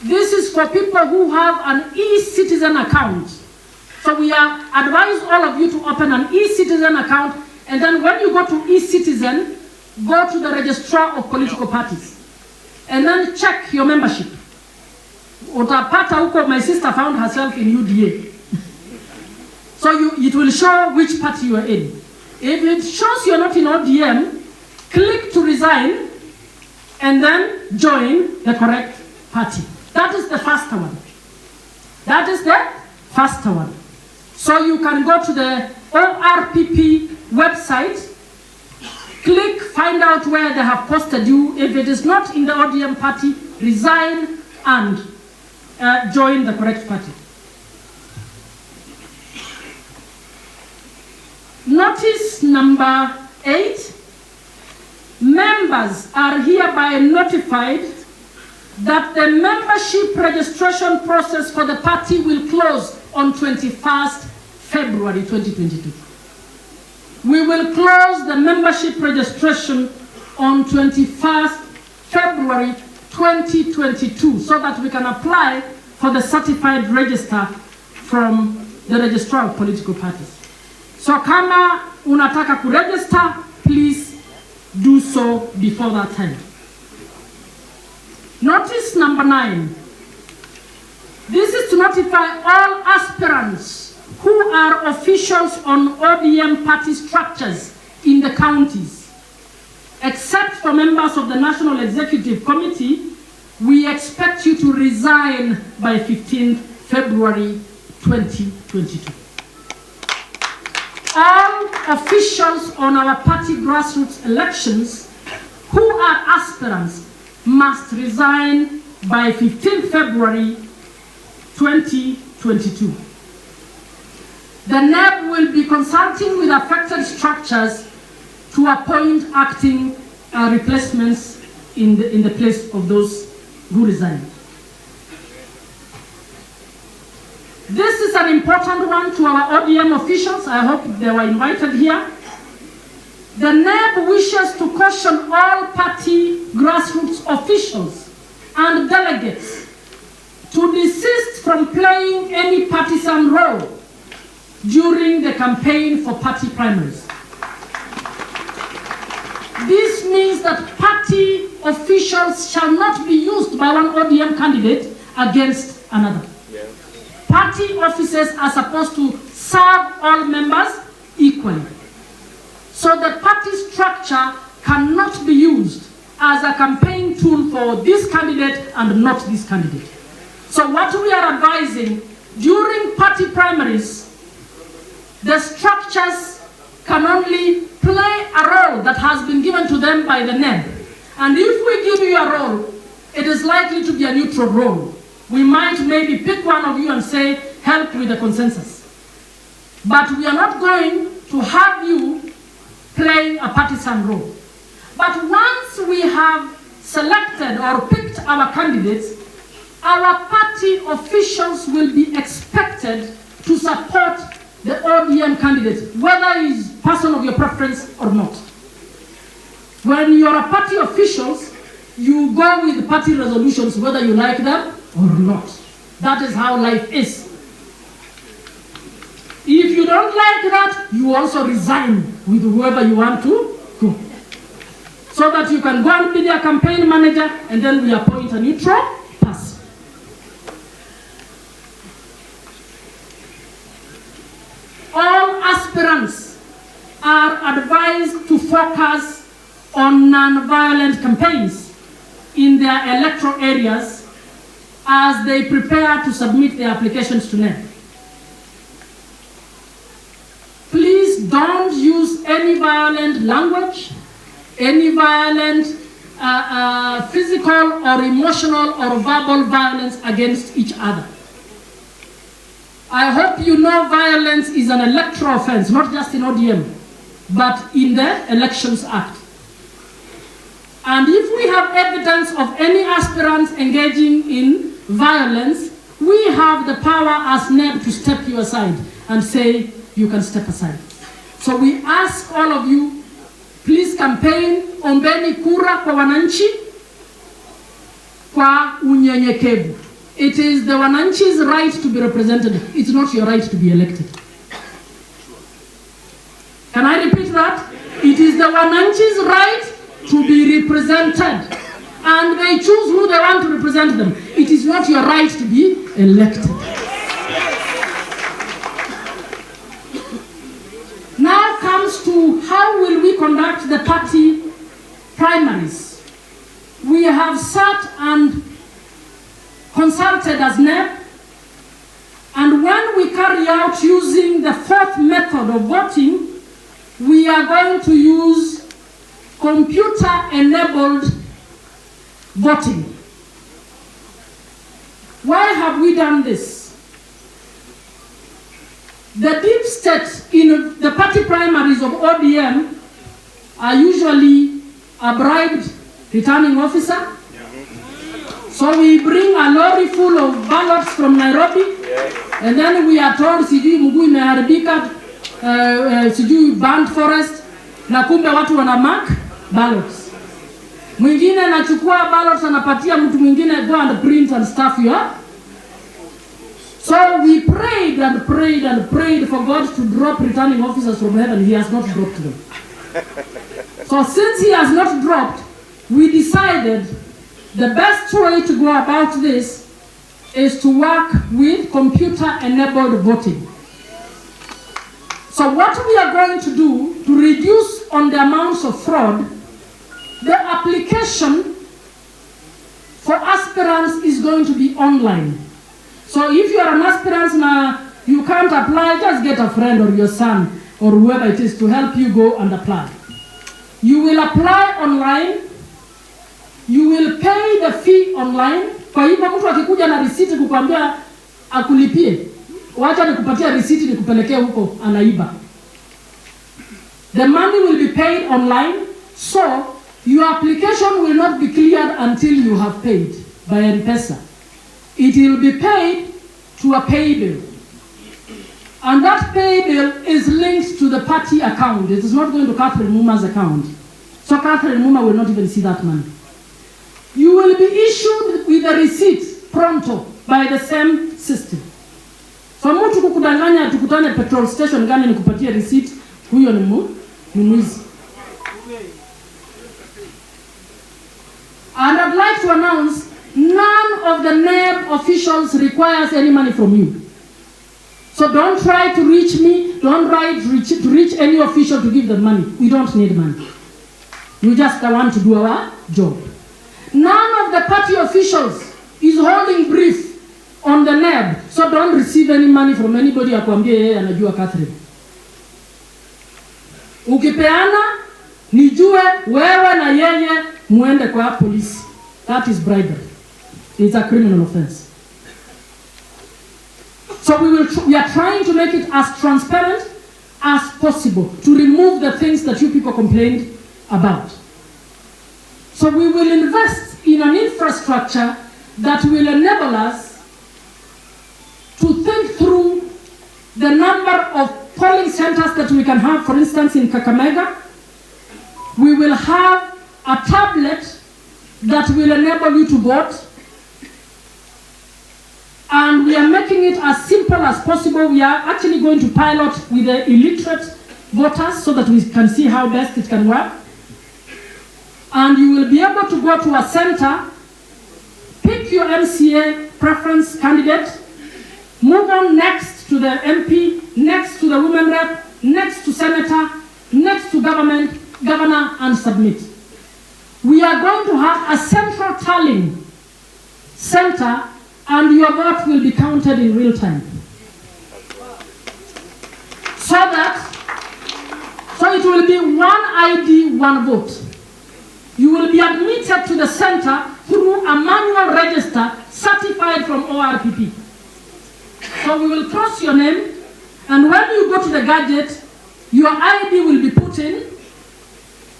this is for people who have an e-citizen account. So we advise all of you to open an e-citizen account, and then when you go to e-citizen, go to the Registrar of Political Parties, and then check your membership. Utapata huko, my sister found herself in UDA. So it will show which party you are in. If it shows you're not in ODM, click to resign, and then join the correct party. That is the faster one. That is the faster one. So you can go to the ORPP website, click, find out where they have posted you. If it is not in the ODM party, resign and join the correct party. Notice number 8. Members are hereby notified that the membership registration process for the party will close on 21st February 2022. We will close the membership registration on 21st February 2022 so that we can apply for the certified register from the Registrar of Political Parties. So kama unataka kuregister, please do so before that time. Notice number 9. This is to notify all aspirants who are officials on ODM party structures in the counties. Except for members of the National Executive Committee, we expect you to resign by 15th February 2022. All officials on our party grassroots elections who are aspirants must resign by 15th February 2022. The NEB will be consulting with affected structures to appoint acting replacements in the place of those who resign. This is an important one to our ODM officials. I hope they were invited here. The NEB wishes to caution all party grassroots officials and delegates to desist from playing any partisan role during the campaign for party primaries. This means that party officials shall not be used by one ODM candidate against another. Party officers are supposed to serve all members equally. So the party structure cannot be used as a campaign tool for this candidate and not this candidate. So what we are advising, during party primaries, the structures can only play a role that has been given to them by the NEB. And if we give you a role, it is likely to be a neutral role. We might maybe pick one of you and say, help with the consensus. But we are not going to have you playing a partisan role. But once we have selected or picked our candidates, our party officials will be expected to support the ODM candidate, whether he is person of your preference or not. When you are a party officials, you go with party resolutions whether you like them or not. That is how life is. If you don't like that, you also resign with whoever you want to go. So that you can go and be their campaign manager, and then we appoint a neutral person. on non-violent campaigns in their electoral areas as they prepare to submit their applications to NEP. Please don't use any violent language, any violent physical or emotional or verbal violence against each other. I hope you know violence is an electoral offense, not just in ODM, but in the Elections Act. And if we have evidence of any aspirants engaging in violence, we have the power as NEB to step you aside and say, you can step aside. So we ask all of you, please campaign, ombeni kura kwa wananchi kwa unyenyekevu. It is the wananchi's right to be represented. It's not your right to be elected. Can I repeat that? It is the wananchi's right to be represented. And they choose who they want to represent them. It is not your right to be elected. Now comes to how will we conduct the party primaries. We have sat and consulted as NEP, and when we carry out using the fourth method of voting, we are going to use computer-enabled voting. Why have we done this? The deep state in the party primaries of ODM are usually a bribed returning officer. So we bring a lorry full of ballots from Nairobi, and then we are told sijui mguu imeharibika, sijui banned forest, na kumbe watu wana mark ballots. Mwingine anachukua ballots anapatia mtu mwingine, go and print and stuff here. So we prayed and prayed and prayed for God to drop returning officers from heaven. He has not dropped them. So since he has not dropped, we decided the best way to go about this is to work with computer-enabled voting. So what we are going to do to reduce on the amounts of fraud, the application for aspirants is going to be online. So if you are an aspirant now, you can't apply, just get a friend or your son or whoever it is to help you go and apply. You will apply online. You will pay the fee online. Kwa hivyo mtu akikuja na risiti kukwambia akulipie, wacha nikupatia risiti nikupelekea huko anaiba. The money will be paid online, so your application will not be cleared until you have paid by M-Pesa. It will be paid to a pay bill. And that pay bill is linked to the party account. It is not going to Catherine Muma's account. So Catherine Muma will not even see that money. You will be issued with a receipt pronto by the same system. So mtu kukudanganya tukutane petrol station gani nikupatie receipt, huyo ni mwizi. And I'd like to announce, none of the NEB officials requires any money from you. So don't try to reach me, don't try to reach any official to give them money. We don't need money. We just want to do our job. None of the party officials is holding brief on the NEB, so don't receive any money from anybody akwambie yeye anajua Catherine. Ukipeana, nijue wewe na yeye muende kwa polisi. That is bribery. It's a criminal offense. So we are trying to make it as transparent as possible to remove the things that you people complained about. So we will invest in an infrastructure that will enable us to think through the number of polling centers that we can have. For instance, in Kakamega, we will have a tablet that will enable you to vote. And we are making it as simple as possible. We are actually going to pilot with the illiterate voters so that we can see how best it can work. And you will be able to go to a center, pick your MCA preference candidate, move on next to the MP, next to the women rep, next to senator, next to governor, and submit. we are going to have a central tallying center, and your vote will be counted in real time. So it will be one ID, one vote. You will be admitted to the center through a manual register certified from ORPP. So we will cross your name, and when you go to the gadget, your ID will be put in,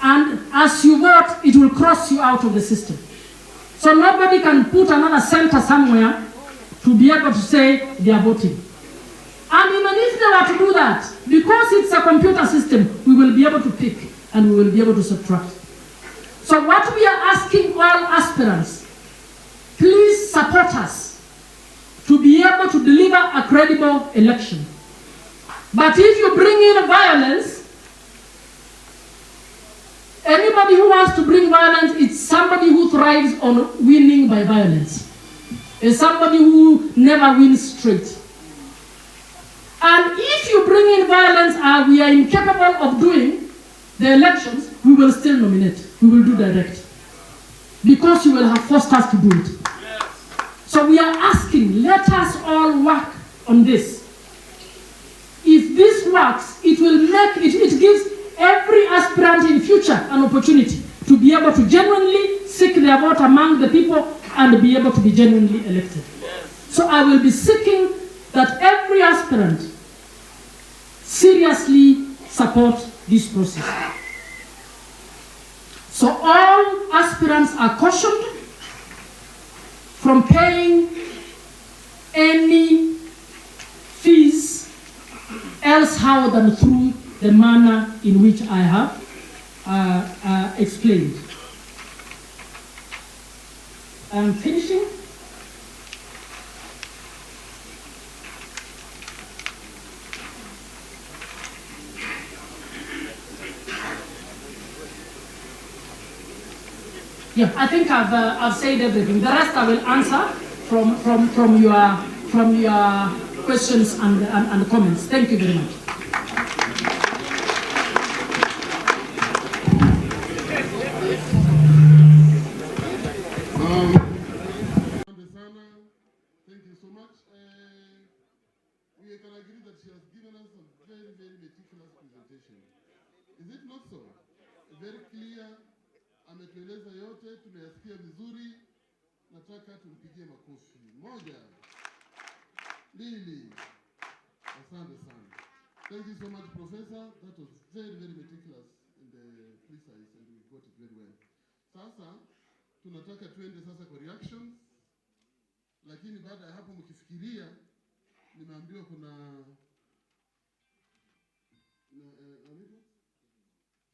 and as you vote, it will cross you out of the system. So nobody can put another center somewhere to be able to say they are voting. And even if they were to do that, because it's a computer system, we will be able to pick and we will be able to subtract. So what we are asking all aspirants, please support us to be able to deliver a credible election. But if you bring in violence, anybody who wants to bring violence, it's somebody who thrives on winning by violence. It's somebody who never wins straight. And if you bring in violence and we are incapable of doing the elections, we will still nominate. We will do direct. Because you will have forced us to do it. So we are asking, let us all work on this. If this works, it will make it gives every aspirant in future an opportunity to be able to genuinely seek their vote among the people and be able to be genuinely elected. So I will be seeking that every aspirant seriously support this process. So all aspirants are cautioned from paying any fees else how than through the manner in which I have explained. I'm finishing. Yeah, I think I've said everything. The rest I will answer from your questions and comments. Thank you very much. Thank you so much. We can agree that she has given us a very, very meticulous presentation. Is it not so? Very clear. Ametueleza yote, tumeyasikia vizuri. Nataka tumpigie makofi. Moja. Mbili. Asante sana. Thank you so much, Professor. That was very, very meticulous and precise, and we got it very well. Sasa tunataka tuende sasa kwa reactions. Lakini baada ya hapo mkifikiria, nimeambiwa kuna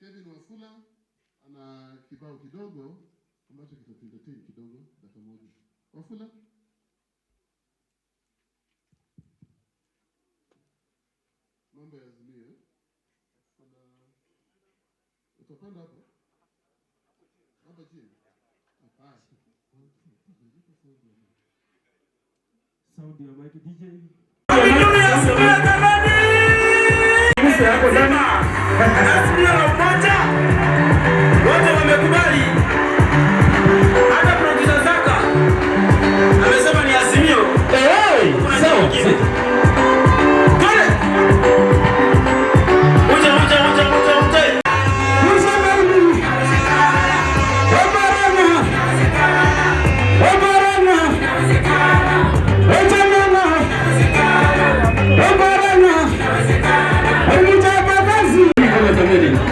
Kevin Wafula ana kibao kidogo ambacho kitatuletea kidogo dakika moja. Wafula? Mambo ya Azimio. Utapanda hapo? Hapa chini. Sound ya mic DJ. Wote wamekubali. Hata producer Zaka amesema ni Azimio. Sawa.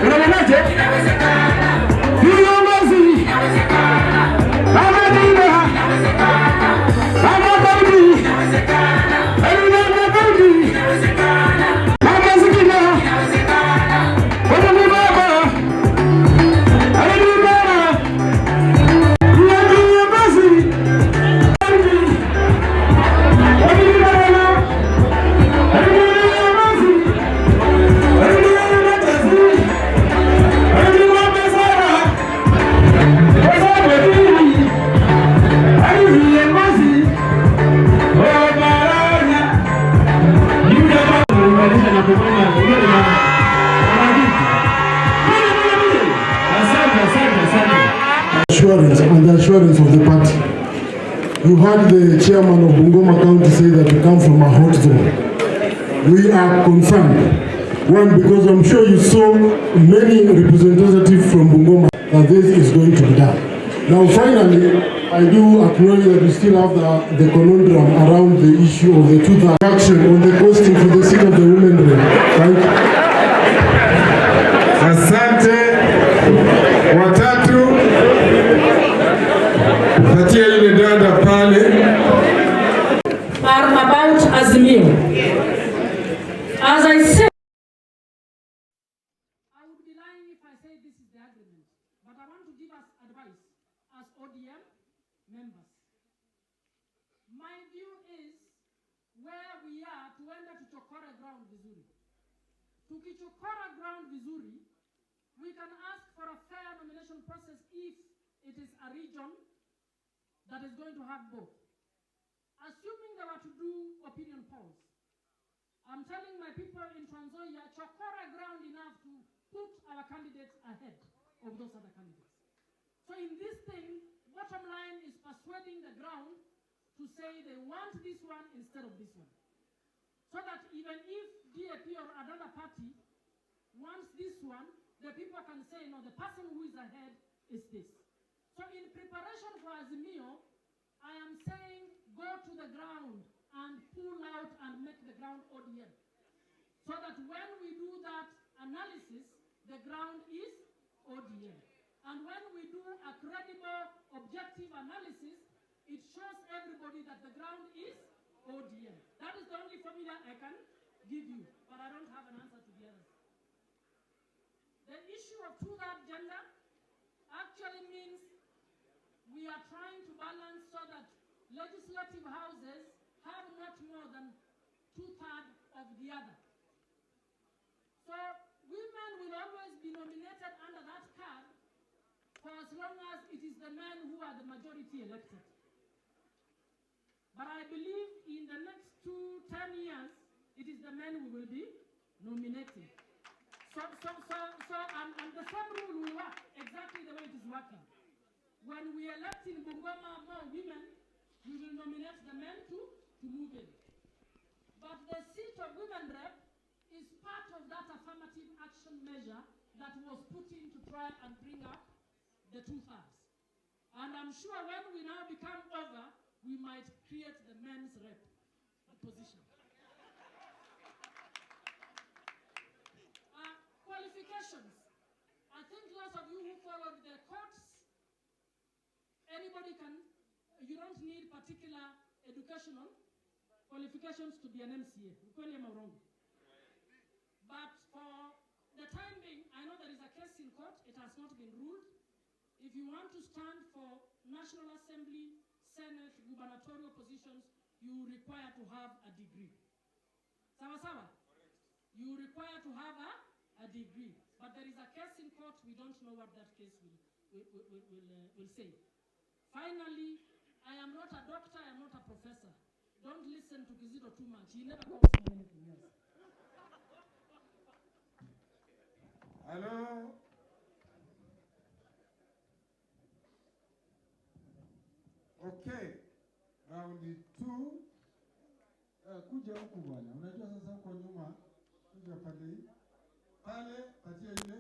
Una assurance and the assurance of the party. You heard the chairman of Bungoma County say that we come from a hot zone. We are concerned. One, because I'm sure you saw many representatives from Bungoma that this is going to be done. Now finally, I do acknowledge that we still have the conundrum around the issue of the 2/3 action on the costing for the seat of the women rep. Thank you. Asante. Watatu. Patia yule dada pale. Are about Azimio. As I said, I would be lying if I say this is the agreement, but I want to give us advice as ODM members. My view is where we are tuenda tuchokora ground vizuri. Tukichokora ground vizuri, we can ask for a fair nomination process if it is a region that is going to have both. Assuming they were to do opinion polls, I'm telling my people in Trans Nzoia, chokora ground enough to put our candidates ahead of those other candidates. So in this thing, bottom line is persuading the ground to say they want this one instead of this one. So that even if DAP or another party wants this one, the people can say, no, the person who is ahead is this. So in preparation for Azimio, I am saying go to the ground and pull out and make the ground ODM. So that when we do that analysis, the ground is ODM. And when we do a credible, objective analysis, it shows everybody that the ground is ODM. That is the only formula I can give you, but I don't have an answer to the others. The issue of 2/3 gender actually means we are trying to balance so that legislative houses have not more than 2/3 of the other. So women will always be nominated under that card for as long as it is the men who are the majority elected. But I believe in the next 10 years, it is the men who will be nominating. So and the same rule will work exactly the way it is working. When we elect in Bungoma more women, we will nominate the men to move in. But the seat of women rep is part of that affirmative action measure that was put in to try and bring up the 2/3. And I'm sure when we now become over, we might create the men's rep position. Qualifications. I think lots of you who followed the courts, anybody can, you don't need particular educational qualifications to be an MCA. But for the time being, I know there is a case in court, it has not been ruled. If you want to stand for National Assembly, Senate, gubernatorial positions, you require to have a degree. Sawa sawa? You require to have a degree. But there is a case in court, we don't know what that case will say. Finally, I am not a doctor, I am not a professor. Don't listen to Kizito too much. He never talks about anything else. Hello? Okay. Round 2. Kuja huku bwana. Unajua sasa huko nyuma. Kuja pale. Pale, patia ile.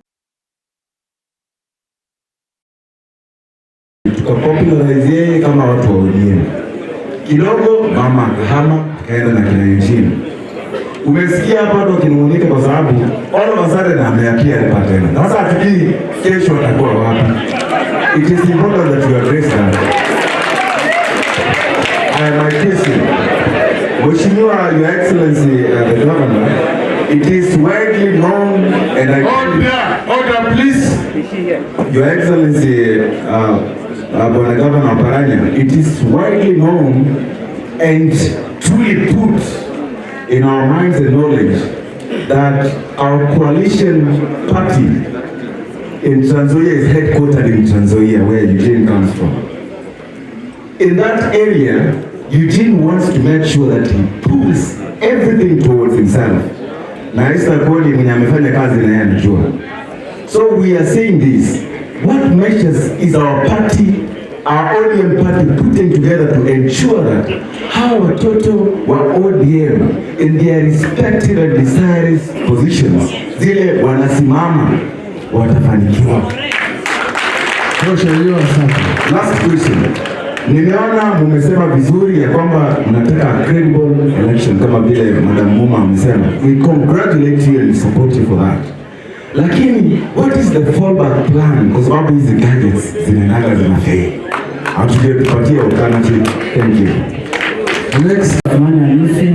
Tukapopularize yeye kama watu wa ODM. Kidogo mama akahama kaenda na kina Eugene. Umesikia hapa watu wakinung'unika kwa sababu all of a sudden ameapia hapa tena. Sasa hatujui kesho atakuwa wapi. It is important that you address that. My question, Mheshimiwa, Your Excellency, the Governor, it is widely known and I... Order, please. Your Excellency, Bwana Governor Paranya, it is widely known and truly put in our minds and knowledge that our coalition party in Trans Nzoia is headquartered in Trans Nzoia, where Eugene comes from. In that area, Eugene wants to make sure that he pulls everything towards himself. Na Esther Kodi mwenye amefanya kazi na yeye anajua. So we are saying this, what measures is our party, our ODM party putting together to ensure that our watoto wa ODM in their respective and desired positions zile wanasimama watafanikiwa. Last question. Nimeona mumesema vizuri ya kwamba mnataka credible election kama vile Madam Muma amesema. We congratulate you and support you for that. Lakini what is the fallback plan? Kwa sababu hizi gadgets zinaendaga zinafeli. Hatujapatia alternative. Thank you. Next. Amani Alisi,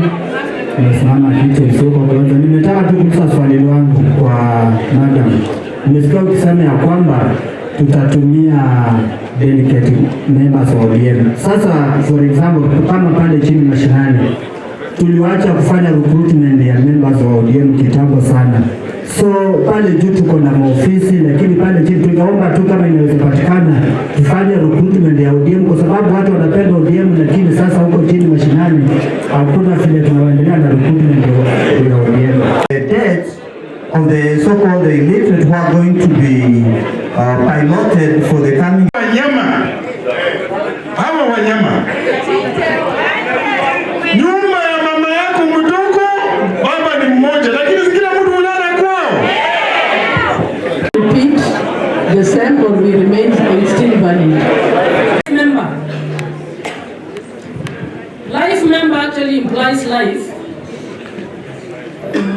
nimesimama kitu soko kwa kwanza. Nimetaka tu kuuliza swali langu kwa madam. Nimesikia ukisema ya kwamba tutatumia delegate members wa ODM. Sasa for example, kama pale chini mashinani tuliwacha kufanya recruitment ya members wa ODM kitambo sana. So pale juu tuko na maofisi, lakini pale chini tungeomba tu kama inawezepatikana tufanye recruitment ya ODM, kwa sababu watu wanapenda ODM, lakini sasa huko chini mashinani hakuna vile tunaendelea na recruitment ya ODM. The dates of the so-called illiterate who are going to be piloted for the coming wanyama. Hawa wanyama nyuma ya mama yako mdogo, baba ni mmoja, lakini kila mtu ulala kwao. Repeat the same or we remain still valid. Member. Life member actually implies life.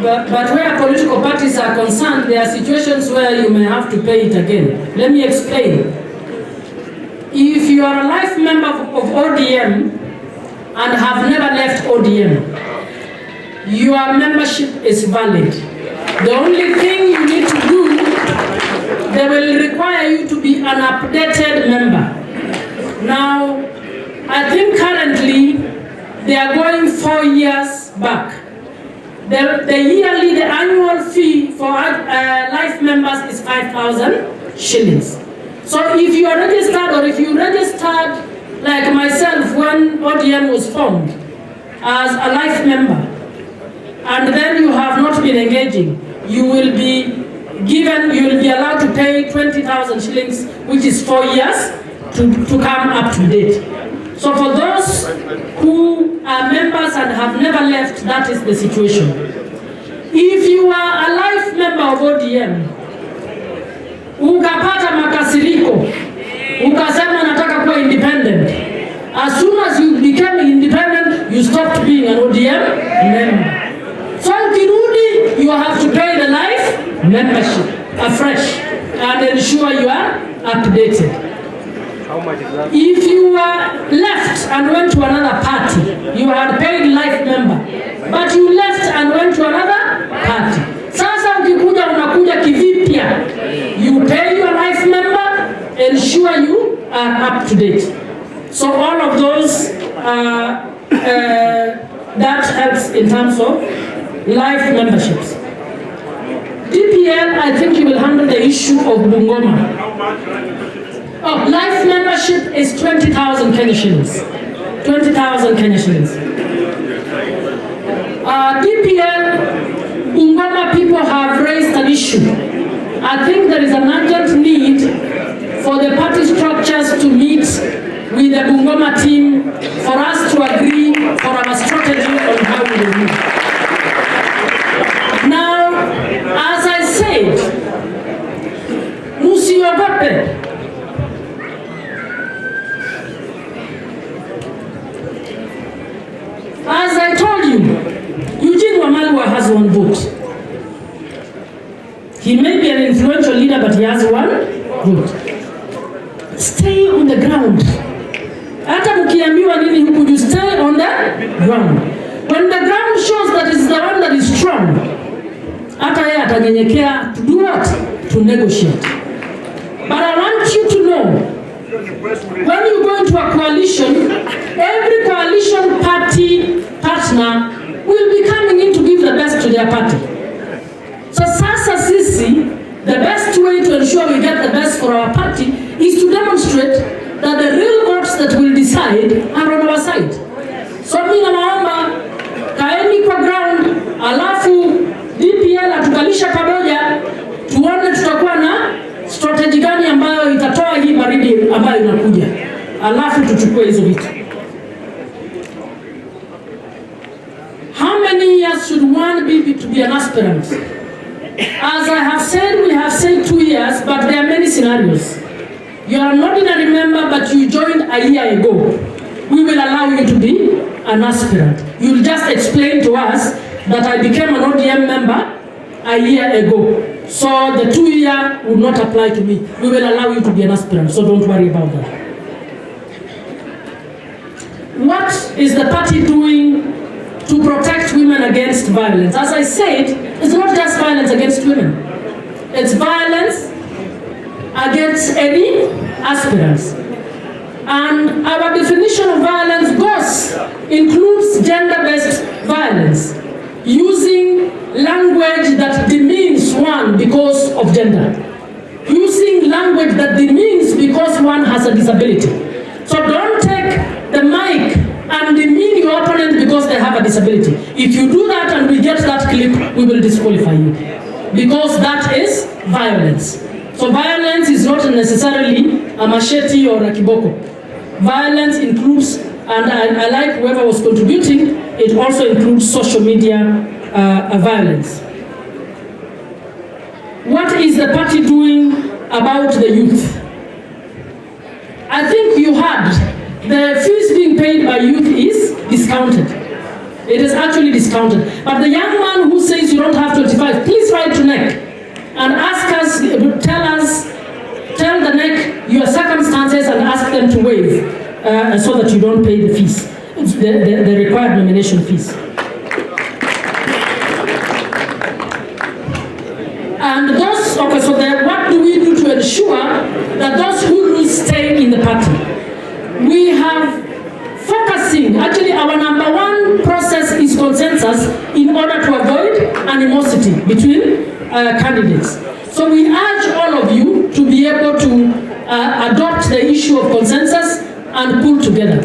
But where political parties are concerned, there are situations where you may have to pay it again. Let me explain. If you are a life member of ODM and have never left ODM, your membership is valid. The only thing you need to do, they will require you to be an updated member. Now, I think currently they are going 4 years back. The annual fee for life members is 5,000 shillings. So if you are registered, or if you registered like myself when ODM was formed as a life member, and then you have not been engaging, you will be allowed to pay 20,000 shillings, which is 4 years, to come up to date. So for those who are members and have never left, that is the situation. If you are a life member of ODM, ukapata makasiriko, ukasema nataka kuwa independent, as soon as you became independent, you stopped being an ODM member. So ukirudi, you have to pay the life membership afresh and ensure you are updated. How much is that? If you were left and went to another party, you had paid life member, but you left and went to another party. Sasa ukikuja unakuja kivipya, you pay your life member, ensure you are up to date. So all of those, that helps in terms of life memberships. DPL, I think you will handle the issue of Bungoma. Oh, life membership is 20,000 Kenya shillings. 20,000 Kenya shillings. DPL, Bungoma people have raised an issue. I think there is an urgent need for the party structures to meet with the Bungoma team for us to agree for our strategy on how we will move. Now, as I said, musiogope. As I told you, Eugene Wamalwa has one vote. He may be an influential leader, but he has one vote. Stay on the ground. Hata mkiambiwa nini huku, you stay on the ground. When the ground shows that it's the one that is strong, hata yeye atanyenyekea to do what? To negotiate. But I want you to know, when you go into a coalition, every coalition party partner will be coming in to give the best to their party. So sasa sisi, the best way to ensure we get the best for our party is to demonstrate that the real votes that will decide are on our side. So mimi naomba kaeni kwa ground, alafu DPL atukalisha pamoja, tuone tutakuwa na strategy gani ambayo ambayo inakuja, alafu tuchukue hizo vitu. How many years should one be to be an aspirant? As I have said, we have said 2 years, but there are many scenarios. You are an ordinary member, but you joined a year ago. We will allow you to be an aspirant. You will just explain to us that I became an ODM member a year ago. So the 2 year will not apply to me. We will allow you to be an aspirant, so don't worry about that. What is the party doing to protect women against violence? As I said, it's not just violence against women. It's violence against any aspirants. And our definition of violence includes gender-based violence, using language that demeans one because of gender, using language that demeans because one has a disability. So don't take the mic and demean your opponent because they have a disability. If you do that and we get that clip, we will disqualify you, because that is violence. So violence is not necessarily a machete or a kiboko. Violence includes, and I like whoever was contributing, it also includes social media violence. What is the party doing about the youth? I think you heard the fees being paid by youth is discounted. It is actually discounted. But the young man who says you don't have 25, please write to NEC and ask us, tell the NEC your circumstances and ask them to waive so that you don't pay the fees, the required nomination fees. And those, okay, so what do we do to ensure that those who lose stay in the party? We have focusing, actually our number one process is consensus in order to avoid animosity between candidates. So we urge all of you to be able to adopt the issue of consensus and pull together.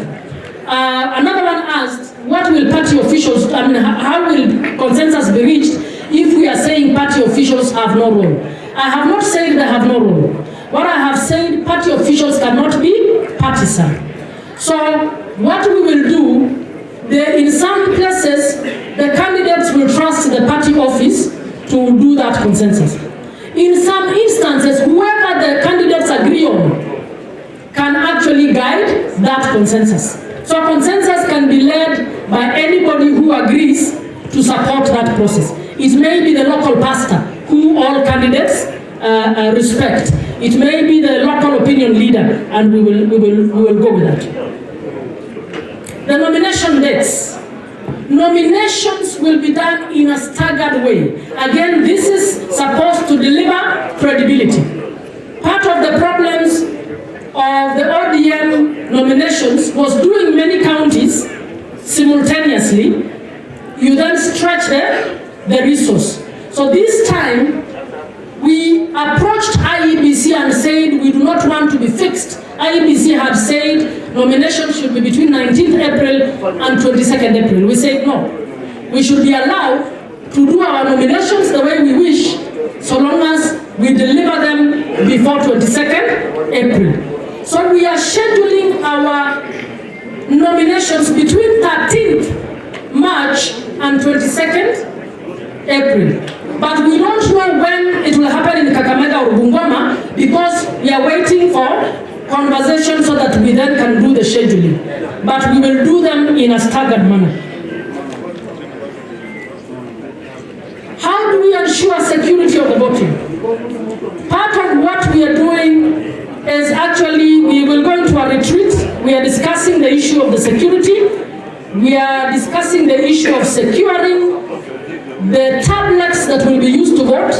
Another one asked, what will party officials, how will consensus be reached if we are saying party officials have no role? I have not said they have no role. What I have said, party officials cannot be partisan. So what we will do, in some places, the candidates will trust the party office to do that consensus. In some instances, whoever the candidates agree on can actually guide that consensus. So consensus can be led by anybody who agrees to support that process. It may be the local pastor who all candidates respect. It may be the local opinion leader, and we will go with that. The nomination dates. Nominations will be done in a staggered way. Again, this is supposed to deliver credibility. Part of the problems of the ODM nominations was doing many counties simultaneously. You then stretch the resource. So this time, we approached IEBC and said we do not want to be fixed. IEBC had said nominations should be between 19th April and 22nd April. We said no. We should be allowed to do our nominations the way we wish, so long as we deliver them before 22nd April. So we are scheduling our nominations between 13th March and 22nd April. But we don't know when it will happen in Kakamega or Bungoma, because we are waiting for conversation so that we then can do the scheduling. But we will do them in a staggered manner. How do we ensure security of the voting? Part of what we are doing is actually, we will go into a retreat. We are discussing the issue of the security. We are discussing the issue of securing the tablets that will be used to vote,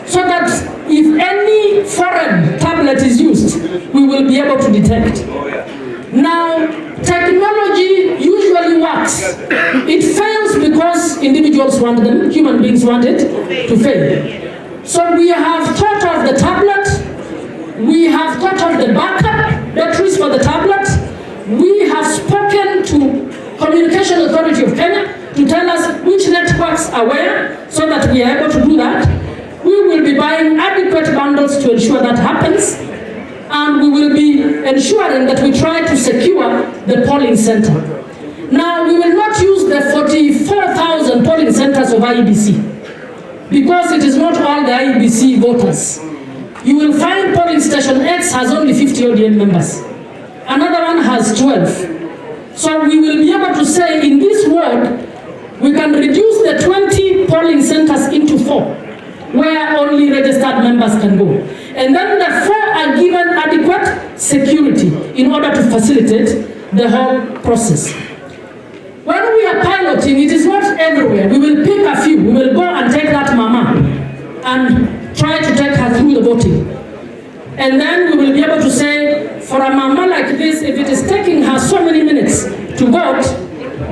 so that if any foreign tablet is used, we will be able to detect. Now, technology usually works. It fails because individuals want them, human beings want it to fail. So we have thought of the tablet, we have thought of the backup batteries for the tablet, we have spoken to Communication Authority of Kenya to tell us which networks are where, so that we are able to do that. We will be buying adequate bundles to ensure that happens, and we will be ensuring that we try to secure the polling center. Now, we will not use the 44,000 polling centers of IEBC because it is not all the IEBC voters. You will find polling station X has only 50 ODM members. Another one has 12. So we will be able to say in this ward, we can reduce the 20 polling centers into 4, where only registered members can go. And then the 4 are given adequate security in order to facilitate the whole process. When we are piloting, it is not everywhere. We will pick a few. We will go and take that mama and try to take her through the voting. And then we will be able to say, for a mama like this, if it is taking her so many minutes to vote,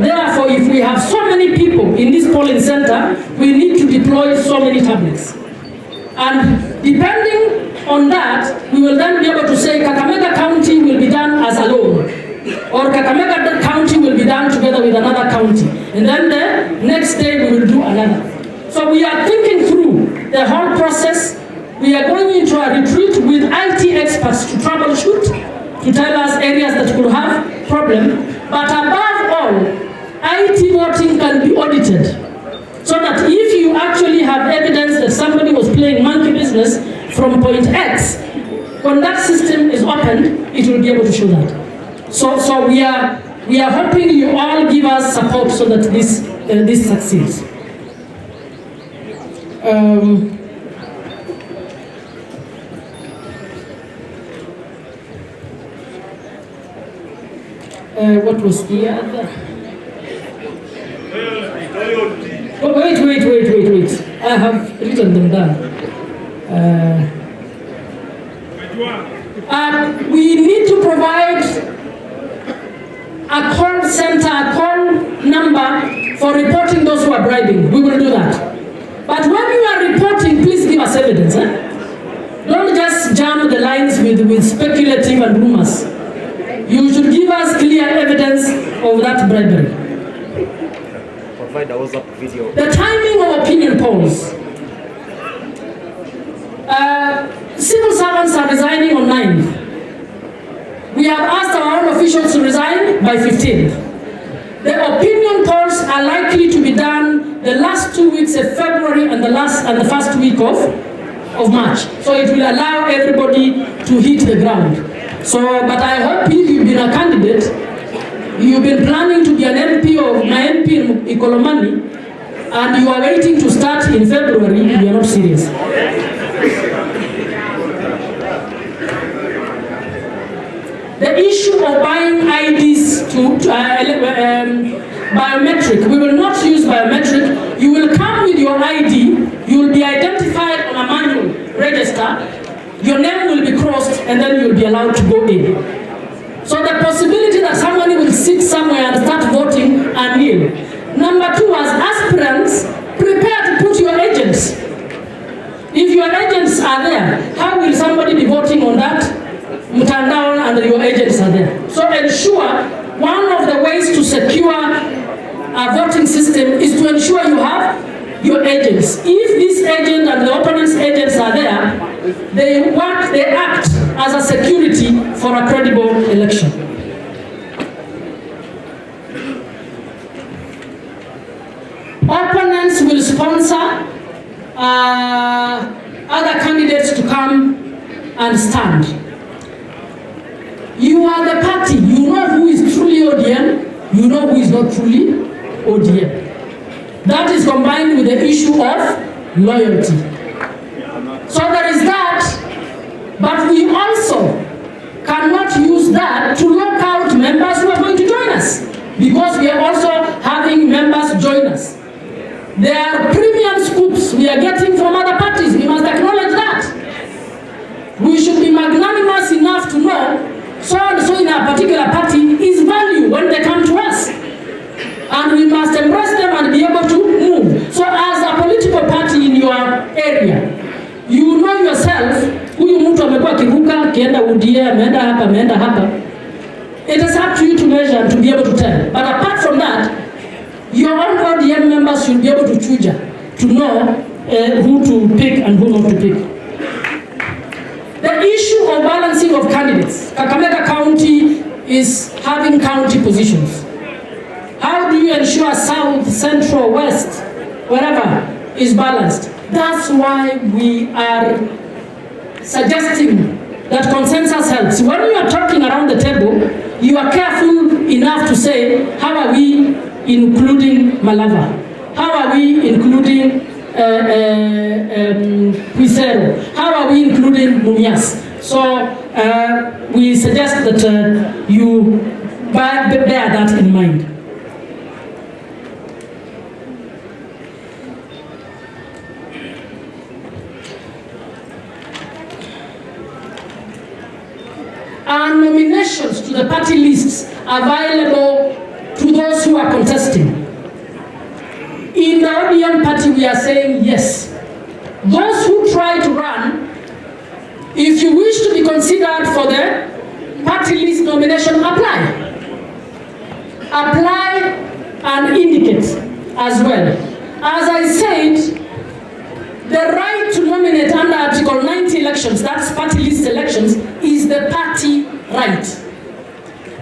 therefore, if we have so many people in this polling center, we need to deploy so many tablets. And depending on that, we will then be able to say Kakamega County will be done as a alone, or Kakamega County will be done together with another county. And then the next day we will do another. So we are thinking through the whole process. We are going into a retreat with IT experts to troubleshoot, to tell us areas that could have problem. But above all, IT voting can be audited, so that if you actually have evidence that somebody was playing monkey business from point X, when that system is opened, it will be able to show that. So we are hoping you all give us support so that this succeeds. What was the other? Oh, wait. I have written them down. We need to provide a call center, a call number for reporting those who are bribing. We will do that. But when you are reporting, please give us evidence. Don't just jam the lines with speculative and rumors. You should give us clear evidence of that bribery. Provide a WhatsApp video. The timing of opinion polls. Civil servants are resigning on 9th. We have asked our own officials to resign by 15th. The opinion polls are likely to be done the last 2 weeks of February and the first week of March. So it will allow everybody to hit the ground. So, but I hope if you've been a candidate, you've been planning to be an MP of my MP in Ikolomani, and you are waiting to start in February, you are not serious. The issue of buying IDs biometric, we will not use biometric. You will come with your ID, you will be identified on a manual register, your name will be crossed, and then you'll be allowed to go in. So the possibility that somebody will sit somewhere and start voting are nil. Number 2, as aspirants, prepare to put your agents. If your agents are there, how will somebody be voting on that mtandao and your agents are there? So ensure, one of the ways to secure a voting system is to ensure you have your agents. If this agent and the opponent's agents are there, they act as a security for a credible election. Opponents will sponsor other candidates to come and stand. You are the party. You know who is truly ODM. You know who is not truly ODM. That is combined with the issue of loyalty. So there is that, but we also cannot use that to lock out members who are going to join us, because we are also having members join us. There are premium scoops we are getting from other parties. We must acknowledge that. We should be magnanimous enough to know so and so in a particular party is value when they come to us. And we must embrace them and be able to move. So as a political party in your area, you know yourself, huyu mtu amekuwa kiruka, kienda UDA, ameenda hapa. It is up to you to measure and to be able to tell. But apart from that, your own ODM members should be able to choose, to know who to pick and who not to pick. The issue of balancing of candidates. Kakamega is having county positions. How do you ensure South, Central, West, wherever is balanced? That's why we are suggesting that consensus helps. When you are talking around the table, you are careful enough to say, how are we including Malava? How are we including Quisero? How are we including Mumias? So we suggest that you bear that in mind. Our nominations to the party lists are available to those who are contesting. In the ODM party, we are saying yes. Those who try to run, if you wish to be considered for the party list nomination, apply. Apply and indicate as well. As I said, the right to nominate under Article 90 elections, that's party list elections, is the party right.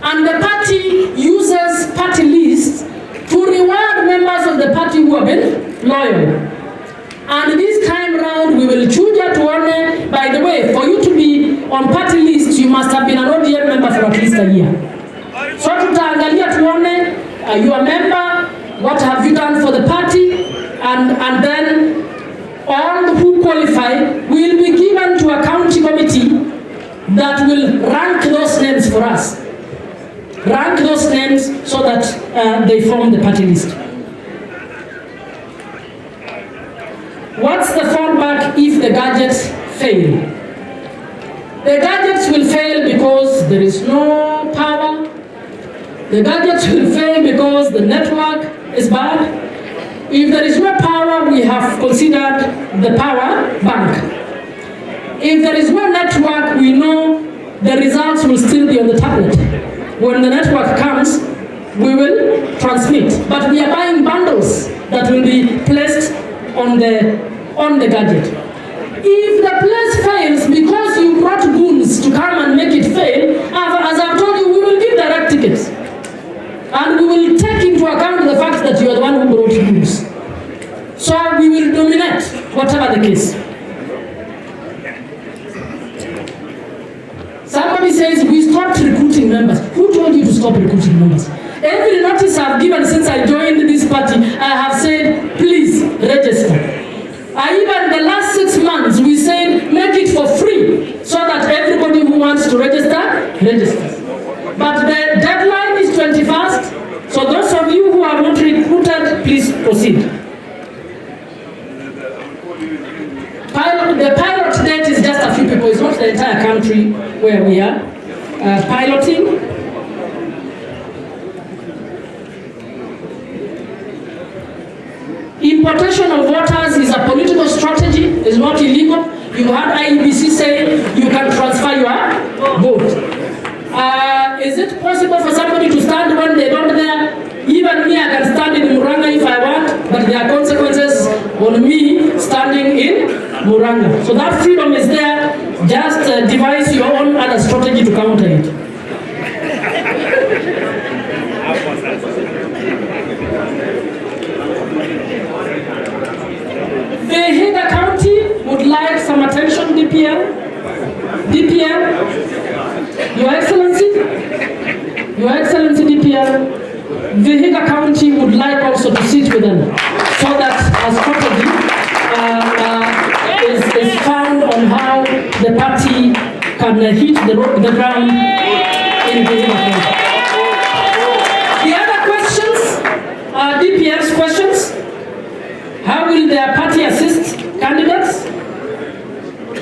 And the party uses party lists to reward members of the party who have been loyal. And this time round, we will choose to honor. By the way, for you to be on party list, you must have been an ODM member for at least a year. So tutaangalia tuone, you are a member, what have you done for the party, and then all who qualify will be given to a county committee that will rank those names for us. Rank those names so that they form the party list. What's the fallback if the gadgets fail? The gadgets will fail because there is no power. The gadgets will fail because the network is bad. If there is no power, we have considered the power bank. If there is no network, we know the results will still be on the tablet. When the network comes, we will transmit. But we are buying bundles that will be placed on the gadget. If the place fails because you brought goons to come and make it fail, as I've told you, we will give direct tickets. And we will take into account the fact that you are the one who brought goons. So we will dominate, whatever the case. Somebody says, we stopped recruiting members. Who told you to stop recruiting members? Every notice I've given since I joined this party, I have said, please register. Even the last 6 months, we said, make it for free, so that everybody who wants to register, registers. But the deadline is 21st, so those of you who are not recruited, please proceed. The pilot date is just a few people, it's not the entire country where we are piloting. Importation of voters is a political strategy, it's not illegal. You had IEBC say you can transfer your vote. Is it possible for somebody to stand when they don't there? Even me, I can stand in Muranga if I want, but there are consequences on me standing in Muranga. So that freedom is there, just devise your own other strategy to counter it. Vihiga County would like some attention, DPL. DPL, Your Excellency, DPL, Vihiga County would like also to sit with them so that a strategy is found on how the party can hit the ground in Vihiga County. The other questions are DPL's questions. How will their party assist candidates?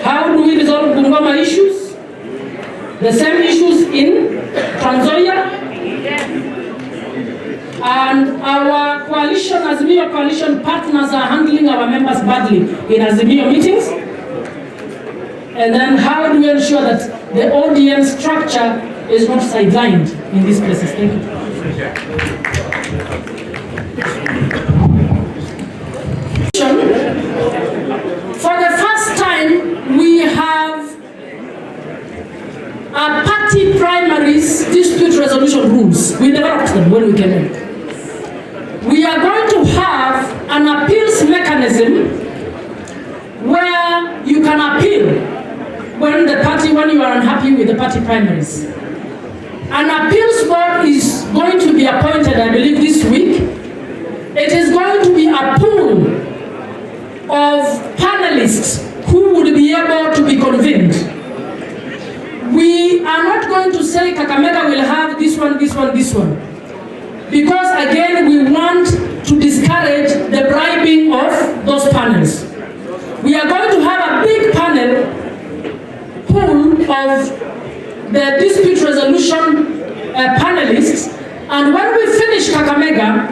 How do we resolve Bungoma issues? The same issues in Trans Nzoia. And our coalition, Azimio coalition partners are handling our members badly in Azimio meetings. And then how do we ensure that the ODM structure is not sidelined in these places? Thank you. For the first time, we have are party primaries dispute resolution rules. We developed them when we came in. We are going to have an appeals mechanism where you can appeal when you are unhappy with the party primaries. An appeals board is going to be appointed, I believe, this week. It is going to be a pool of panelists who would be able to be convened. We are not going to say Kakamega will have this one, this one, this one. Because again, we want to discourage the bribing of those panels. We are going to have a big panel pool of the dispute resolution panelists, and when we finish Kakamega,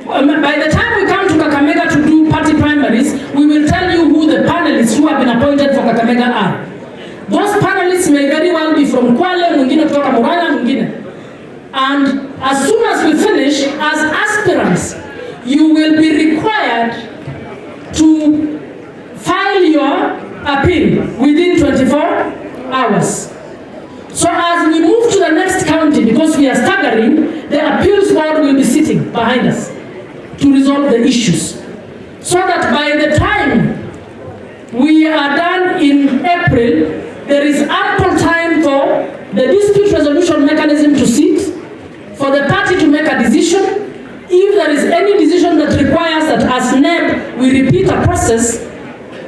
by the time we come to Kakamega to do party primaries, we will tell you who the panelists who have been appointed for Kakamega are. Those panelists may very well be from Kwale, mwingine kutoka Murang'a, mwingine. And as soon as we finish, as aspirants, you will be required to file your appeal within 24 hours. So as we move to the next county, because we are staggering, the appeals board will be sitting behind us to resolve the issues. So that by the time we are done in April, there is ample time for the dispute resolution mechanism to sit, for the party to make a decision. If there is any decision that requires that as NEB we repeat a process,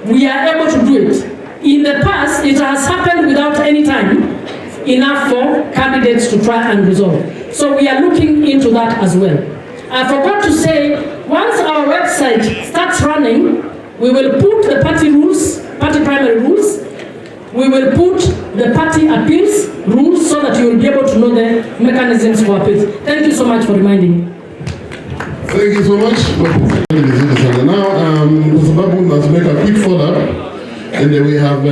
we are able to do it. In the past, it has happened without any time enough for candidates to try and resolve. So we are looking into that as well. I forgot to say, once our website starts running, we will put the party rules, party primary rules, we will put the party appeals rules so that you will be able to know the mechanisms for appeals. Thank you so much for reminding me. Thank you so much. Now, let's make a quick follow-up, and then we have a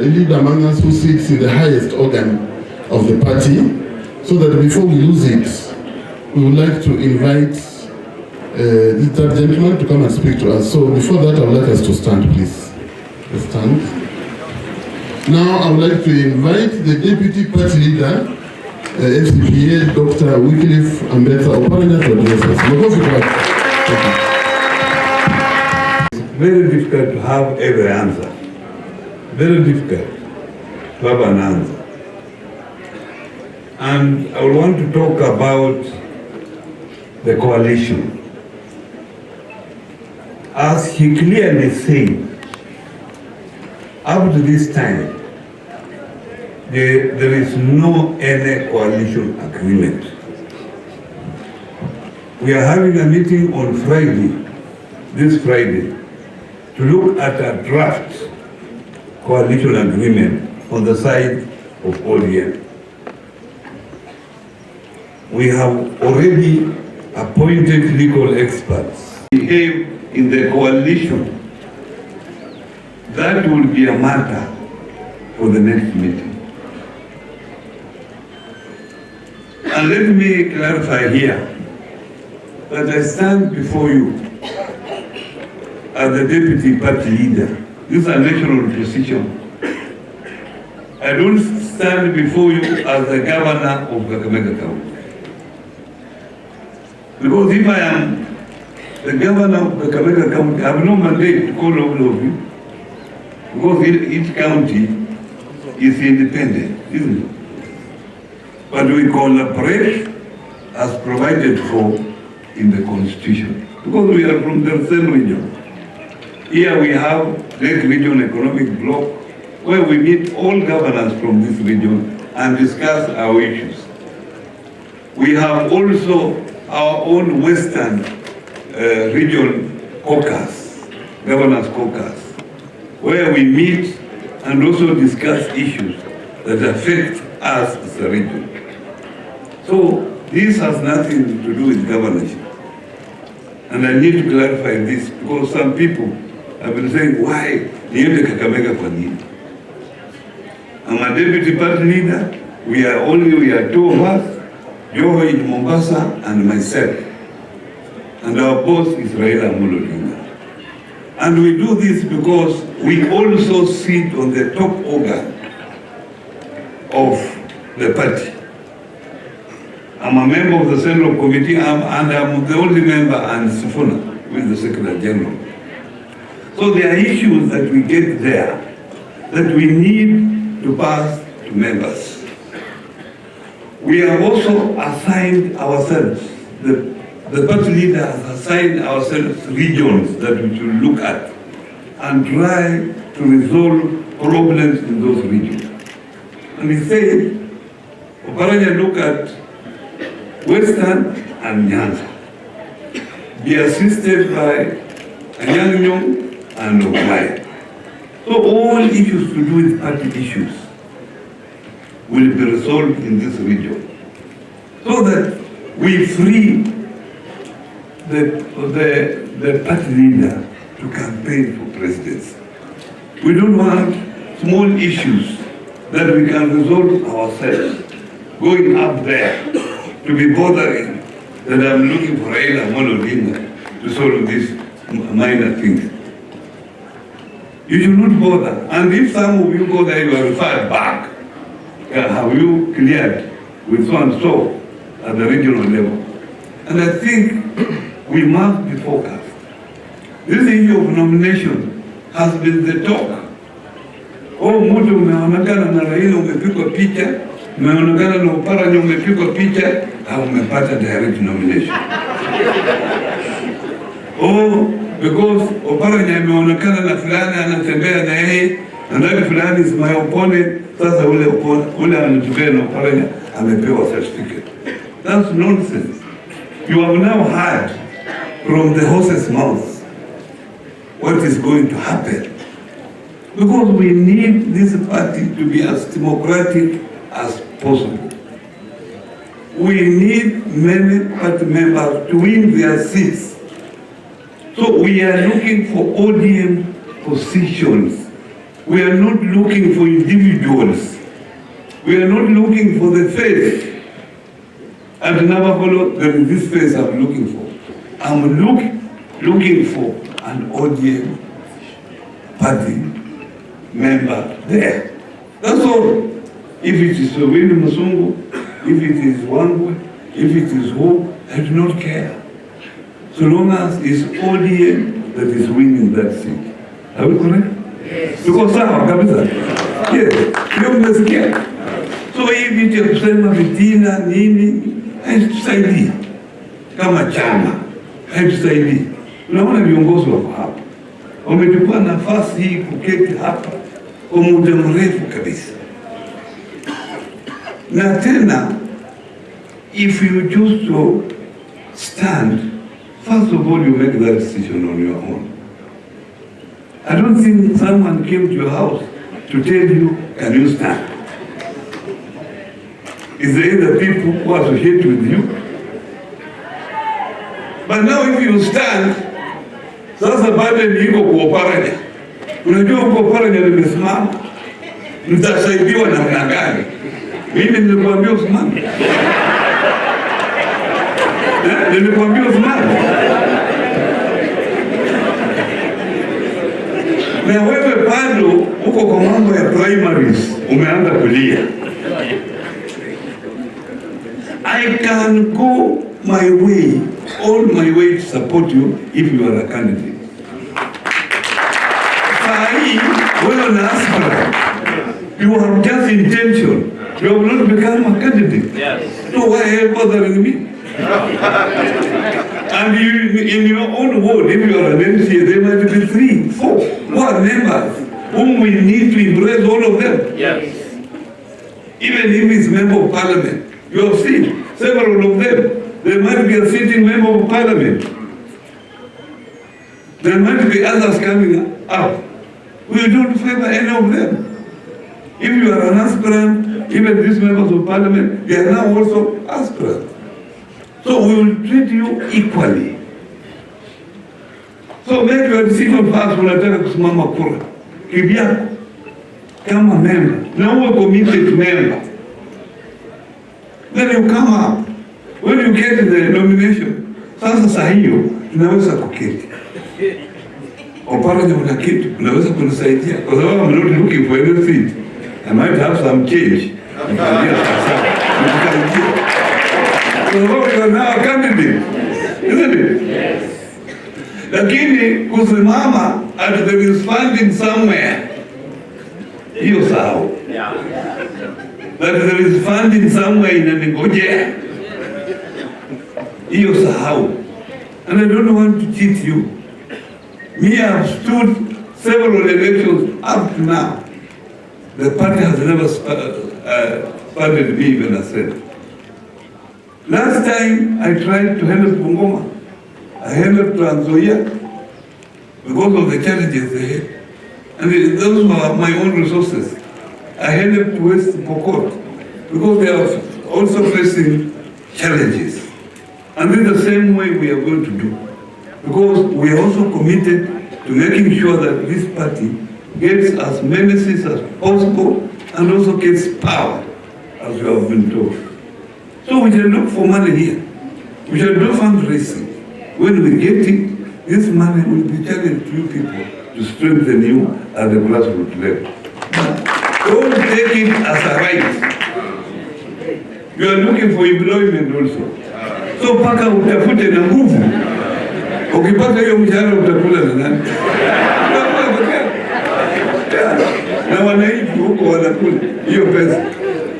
leader among us who sits in the highest organ of the party, so that before we lose it, we would like to invite this gentleman to come and speak to us. So before that, I would like us to stand, please. Let's stand. Now, I would like to invite the deputy party leader, FCPA, Dr. Wycliffe Ambetsa Oparanya, to address us. It's very difficult to have every answer. Very difficult to have an answer. And I want to talk about the coalition. As he clearly said, up to this time, there is no any coalition agreement. We are having a meeting on Friday, this Friday, to look at a draft coalition agreement on the side of ODM. We have already appointed legal experts. We have in the coalition. That will be a matter for the next meeting. And let me clarify here that I stand before you as the deputy party leader. This is a national position. I don't stand before you as the governor of Kakamega County. Because if I am the governor of Kakamega County, I have no mandate to call all of you. Because each county is independent, isn't it? But we collaborate as provided for in the Constitution. Because we are from the same region. Here we have Lake Region Economic Bloc, where we meet all governors from this region and discuss our issues. We have also our own Western Region Caucus, Governors Caucus, where we meet and also discuss issues that affect us as a region. So this has nothing to do with governorship. And I need to clarify this because some people have been saying, why niende Kakamega kwa nini? I'm a deputy party leader. We are two of us, Joho in Mombasa and myself. And our boss is Raila Odinga. And we do this because we also sit on the top organ of the party. I'm a member of the Central Committee, and I'm the only member, and Sifuna, who is the Secretary General. So there are issues that we get there that we need to pass to members. We have also assigned ourselves, the party leader has assigned ourselves regions that we should look at and try to resolve problems in those regions. And he said, Oparanya look at Western and Nyanza, be assisted by Anyanyong and Ogmaya. So all issues to do with party issues will be resolved in this region, so that we free the party leader to campaign for presidency. We don't want small issues that we can resolve ourselves, going up there to be bothering that I'm looking for Raila No.1 to solve these minor things. You should not bother. And if some of you go there, you are referred back. Have you cleared with so and so at the regional level? And I think we must be focused. This issue of nomination has been the talk. Oh, mtu umeonekana na Raila umepigwa picha, umeonekana na Oparanya umepigwa picha, au umepata direct nomination. Oh, because Oparanya ameonekana na fulani anatembea na yeye, and that fulani is my opponent, sasa ule anatembea na Oparanya amepewa certificate. That's nonsense. You have now heard from the horse's mouth what is going to happen. Because we need this party to be as democratic as possible. We need many party members to win their seats. So we are looking for ODM positions. We are not looking for individuals. We are not looking for the face. And never follow this face I'm looking for. I'm looking for an ODM party member there. That's all. If it is William Musungu, if it is Wangwe, if it is who, I do not care. So long as it's ODM that is winning that seat. Are we correct? Yes. Because sawa kabisa. Yes. Hiyo mmesikia. So hii vitu ya kusema vitina nini haitusaidii. Kama chama haitusaidii. Unaona viongozi wako hapa wamechukua nafasi hii kuketi hapa kwa muda mrefu kabisa. Na tena, if you choose to stand, first of all you make that decision on your own. I don't think someone came to your house to tell you, can you stand? Is there the people who associate with you? But now if you stand, sasa bado niko kwa Oparanya. Unajua kwa Oparanya nimesimama. Nitasaidiwa namna gani? Mimi nilikwambia usimame. Nilikwambia usimame. Na wewe bado uko kwa mambo ya primaries, umeanza kulia. I can go my way, all my way to support you if you are a candidate. Wewe na aspirant, you have just intention. You have not become a candidate. Yes. So why are you bothering me? And you, in your own ward, if you are an MCA, there might be 3, 4, what members whom we need to embrace all of them. Yes. Even if it's member of parliament, you have seen several of them. There might be a sitting member of parliament. There might be others coming up. We don't favor any of them. If you are an aspirant, even these members of parliament, they are now also aspirants. So we will treat you equally. So make your decision first unataka kusimama kura. Kivyako kama member, na uwe committed member. Then you come up. When you get the nomination, sasa saa hiyo tunaweza kuketi. Oparanya una kitu, unaweza kunisaidia. Kwa sababu I'm not looking for anything. I might have some change. You are now a candidate, isn't it? Yes. Lakini kusimama at there is funding somewhere, hiyo sawa. That there is funding somewhere inaningojea, hiyo sahau. And I don't want to cheat you. Me, I have stood several elections up to now. The party has never funded me even a cent. Last time I tried to help Bungoma, I helped Trans Nzoia because of the challenges they had. And those were my own resources. I helped West Pokot because they are also facing challenges. And in the same way we are going to do. Because we are also committed to making sure that this party gets as many seats as possible and also gets power, as you have been told. So we shall look for money here. We shall do fundraising. When we get it, this money will be channeled to you people to strengthen you at the grassroots level. Don't take it as a right. You are looking for employment also. So paka utafute na nguvu. Ukipata hiyo mshahara utakula na nani? Na wananchi huko wanakula hiyo pesa.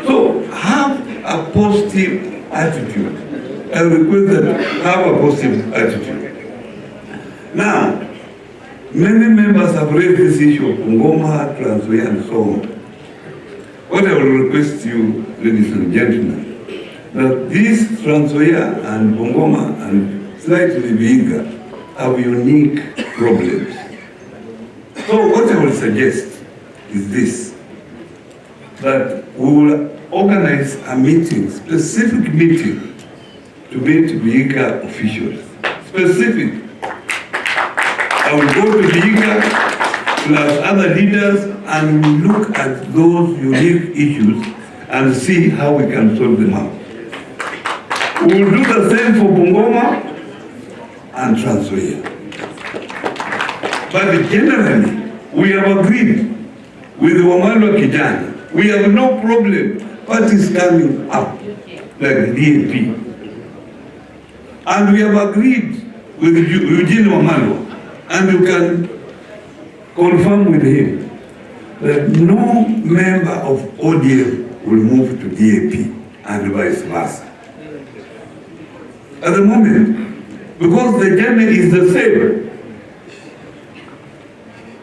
So have a positive attitude. I request that have a positive attitude. Now, many members have raised this issue of Bungoma, Trans Nzoia, and so on. What I will request you, ladies and gentlemen, that these Trans Nzoia and Bungoma and slightly Vihiga have unique problems. So what I will suggest is this, that we will organize a meeting, specific meeting, to meet Vihiga officials. Specific. I will go to Vihiga plus other leaders and we will look at those unique issues and see how we can solve them out. We will do the same for Bungoma and Trans Nzoia. But generally, we have agreed with Wamalwa Kijana. We have no problem parties coming up like DAP. And we have agreed with Eugene Wamalwa, and you can confirm with him that no member of ODM will move to DAP and vice versa. At the moment, because the journey is the same.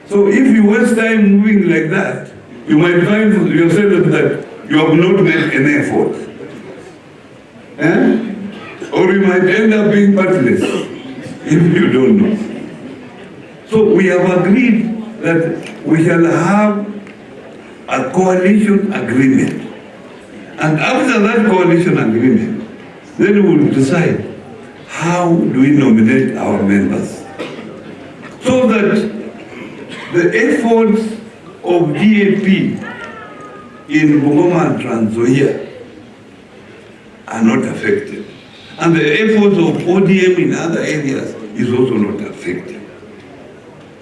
So if you waste time moving like that, you might find yourself that you have not made an effort. Or you might end up being partless if you don't know. So we have agreed that we shall have a coalition agreement. And after that coalition agreement, then we will decide how do we nominate our members. So that the efforts of DAP in Bungoma and Trans Nzoia are not affected. And the efforts of ODM in other areas is also not affected.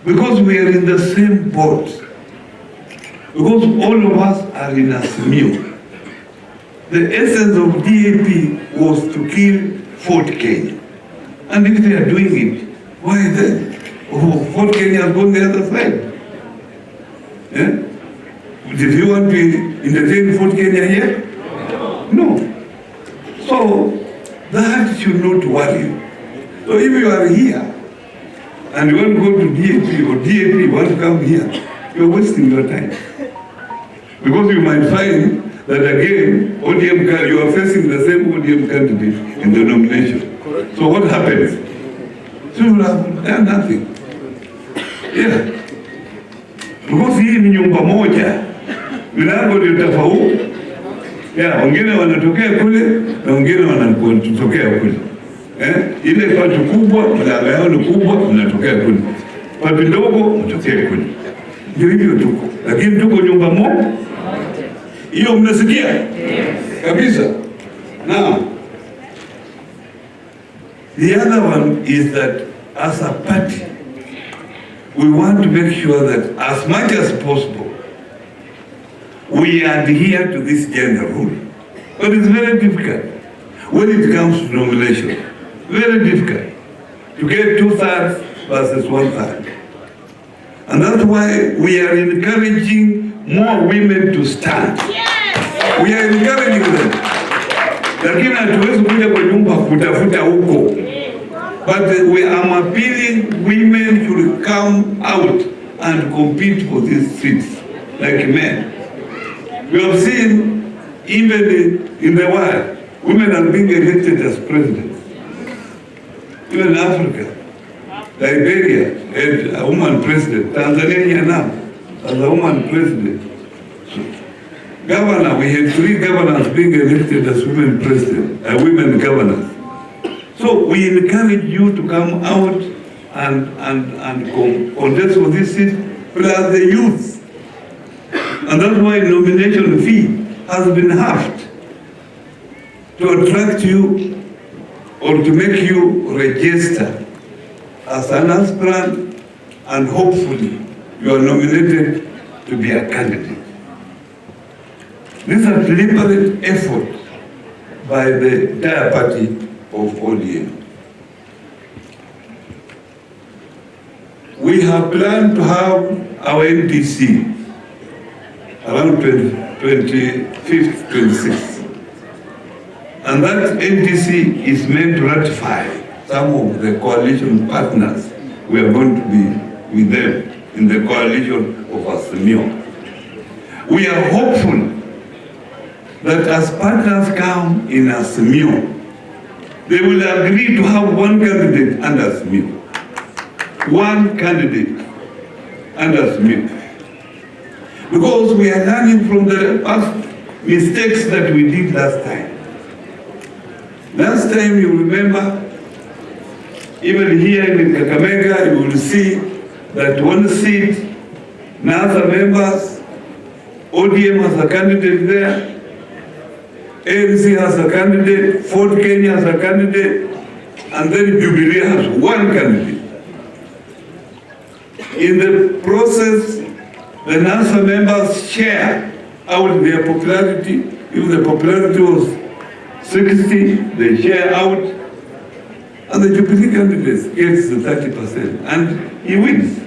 Because we are in the same boat. Because all of us are in a SMU. The essence of DAP was to kill Fort Kenya. And if they are doing it, why then? Oh, Fort Kenya has gone the other side. Yeah? Did you want to entertain Fort Kenya here? No. So, that should not worry you. So if you are here, and you want to go to DAP, or DAP want to come here, you are wasting your time. Because you might find that again, ODM, you are facing the same ODM candidate in the nomination. So what happens? So you will have done nothing. Yeah. Because hii ni nyumba moja, milango ndio tofauti. Yeah, wengine wanatokea kule na wengine wanatokea kule. Ile patu kubwa, milango yao ni kubwa, mnatokea kule. Patu ndogo, mnatokea kule. Ndio hivyo tuko. Lakini tuko nyumba moja. Hiyo mnasikia? Kabisa. Now, the other one is that as a party, we want to make sure that as much as possible, we adhere to this gender rule. But it's very difficult when it comes to nomination. Very difficult to get 2/3 versus 1/3. And that's why we are encouraging more women to stand. Yes. We are encouraging them. Lakini hatuwezi kuja kwa nyumba kutafuta huko. But we are appealing women should come out and compete for these seats like men. We have seen even in the world, women are being elected as presidents. Even in Africa, Liberia had a woman president. Tanzania now has a woman president. Governor, we had 3 governors being elected as women president, women governors. So we encourage you to come out and contest for this seat, plus the youth. And that's why nomination fee has been halved to attract you or to make you register as an aspirant, and hopefully you are nominated to be a candidate. This is a deliberate effort by the entire party of ODM. We have planned to have our NDC around 25th, 26th. And that NDC is meant to ratify some of the coalition partners. We are going to be with them in the coalition of Asmio. We are hopeful that as partners come in Asmio, they will agree to have one candidate under Asmio. One candidate under Asmio. Because we are learning from the past mistakes that we did last time. Last time, you remember, even here in Kakamega, you will see that one seat, NASA members, ODM has a candidate there, ANC has a candidate, Fort Kenya has a candidate, and then Jubilee has one candidate. In the process, the NASA members share out their popularity. If the popularity was 60, they share out, and the Jubilee candidate gets the 30%, and he wins.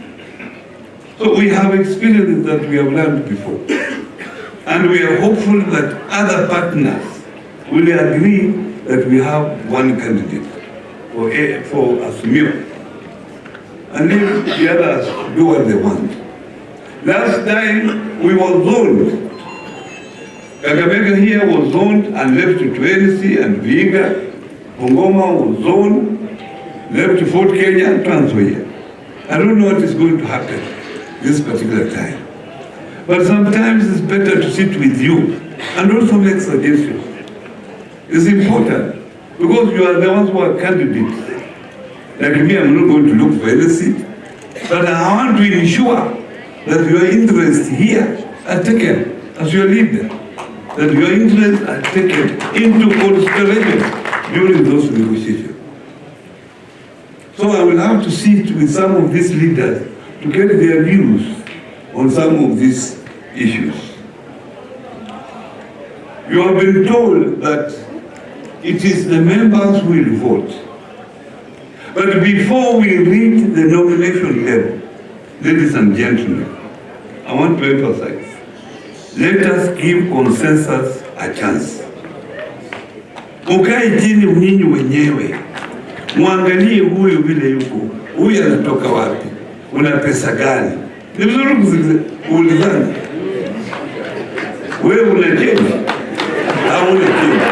So we have experiences that we have learned before. And we are hopeful that other partners will agree that we have one candidate for Asmio. And if the others do what they want. Last time we were zoned. Kakamega here was zoned and left to ANC and Vihiga. Bungoma was zoned, left to Fort Kenya and Trans Nzoia. I don't know what is going to happen this particular time. But sometimes it's better to sit with you and also make suggestions. It's important because you are the ones who are candidates. Like me, I'm not going to look for any seat, but I want to ensure that your interests here are taken as your leader, that your interests are taken into consideration during those negotiations. So I will have to sit with some of these leaders to get their views on some of these issues. You have been told that it is the members who will vote. But before we reach the nomination level, ladies and gentlemen, I want to emphasize, let us give consensus a chance. Ukae chini nyinyi wenyewe, muangalie huyu vile yuko, huyu anatoka wapi, una pesa gani. Ni vizuri kuulizana, wewe una change au una change?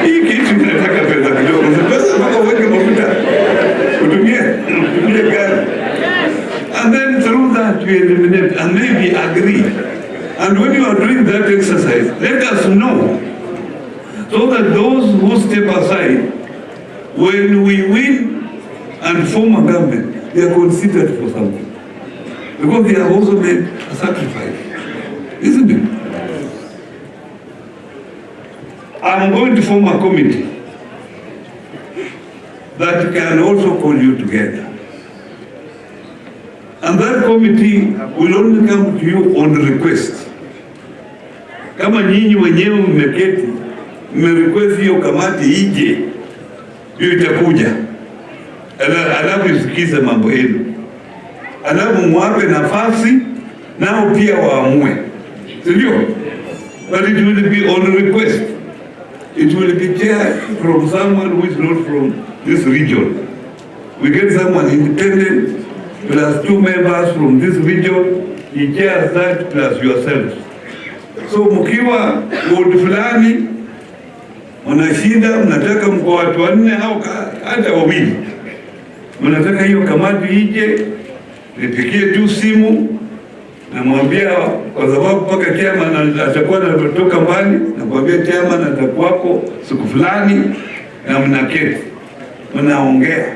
Hii kitu kinataka pesa kidogo, pesa mpaka uweke mafuta, utumie gari. And then through that we eliminate and maybe agree. And when you are doing that exercise, let us know, so that those who step aside, when we win and form a government, they are considered for something. Because they have also made a sacrifice. Isn't it? I'm going to form a committee that can also call you together And that committee will only come to you on request. Kama nyinyi wenyewe mmeketi, mmerequest hiyo kamati ije, hiyo itakuja. Alafu isikize mambo yenu. Alafu mwape nafasi, nao pia waamue. Sivyo? But it will be on request. It will be chaired from someone who is not from this region. We get someone independent, plus 2 members from this region, he chairs that plus yourselves. So mkiwa ward fulani, mnashinda, mnataka mko watu 4 au hata 2. Mnataka hiyo kamati ije, nipigie tu simu, namwambia kwa sababu mpaka chairman atakuwa anatoka mbali, namwambia chairman atakuwako siku fulani, na mnaketi, mnaongea.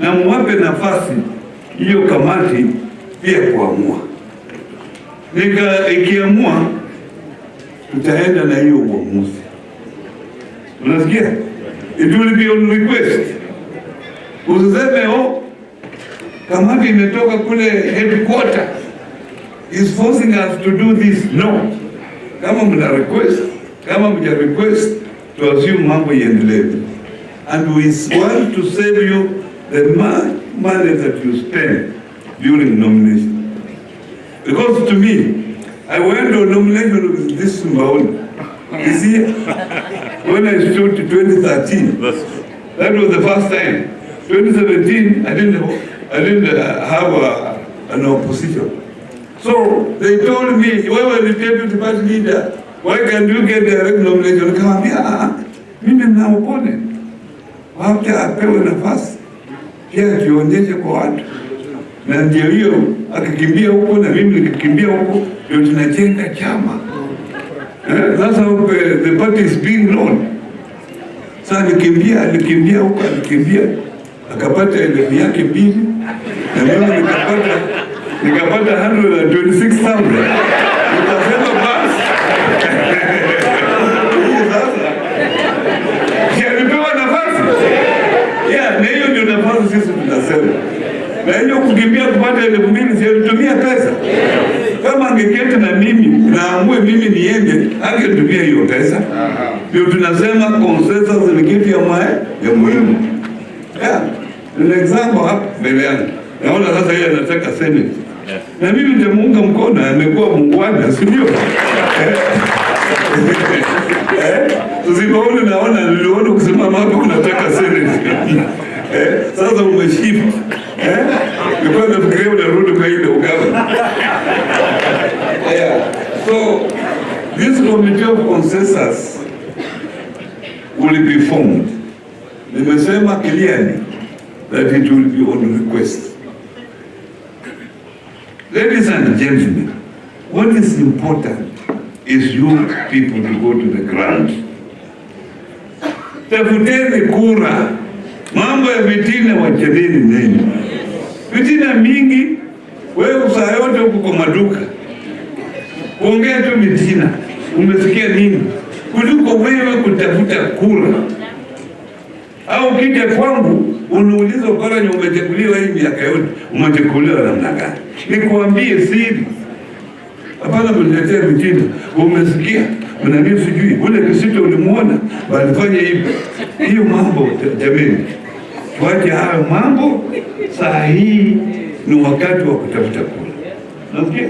Na mwape nafasi hiyo kamati pia kuamua. Ikiamua, tutaenda na hiyo uamuzi. Unasikia? It will be on request. Usiseme kamati imetoka kule headquarter is forcing us to do this. No. Kama mna request, kama mja request, to assume mambo iendelee. And we want to save you the money that you spend during nomination. Because to me, I went to nomination with this Mbaoni. You see, when I stood to 2013, that was the first time. 2017, I didn't have an opposition. So they told me, why were the deputy party leader? Why can't you get direct nomination? Nikamwambia, mimi na opponent. Wacha apewe nafasi. Pia kionyeshe kwa watu. Na ndio hiyo akikimbia huko na mimi nikikimbia huko, ndio tunajenga chama. That's how the party is being known. Sasa alikimbia huko, akapata elimu yake 2, na mimi nikapata 126,000. Nikasema basi. Alipewa nafasi. Na hiyo ndio nafasi sisi tunasema. Na hiyo kukimbia kupata 2,000 si alitumia pesa. Kama angeketi na mimi naamue mimi niende, angetumia hiyo pesa. Ndio tunasema consensus ni kitu ya muhimu. An example hapa mbele yangu. Naona sasa yeye anataka Senate. Na mimi nitamuunga mkono, amekuwa muungwana, si ndio? Usipoona naona niliona kusimama hapo unataka Senate. Sasa umeshift. Nilikuwa nafikiria unarudi kwa ile ugawa. So this committee of consensus will be formed. Nimesema clearly that it will be on request. Ladies and gentlemen, what is important is you people to go to the ground. Tafuteni kura. Mambo ya vitina wachaneni nini? Vitina mingi, wewe saa yote huko kwa maduka. Kuongea tu vitina, umesikia nini? Kuliko wewe kutafuta kura. Au kija kwangu, unaulizwa kwa nini umechaguliwa hii miaka yote, umechaguliwa namna gani? Nikuambie siri. Hapana mniletea vitina. Umesikia? Mnaniambia sijui. Ule Kisito ulimuona, walifanya hivi. Hiyo mambo jameni. Tuache hayo mambo, saa hii ni wakati wa kutafuta kura. Nasikia?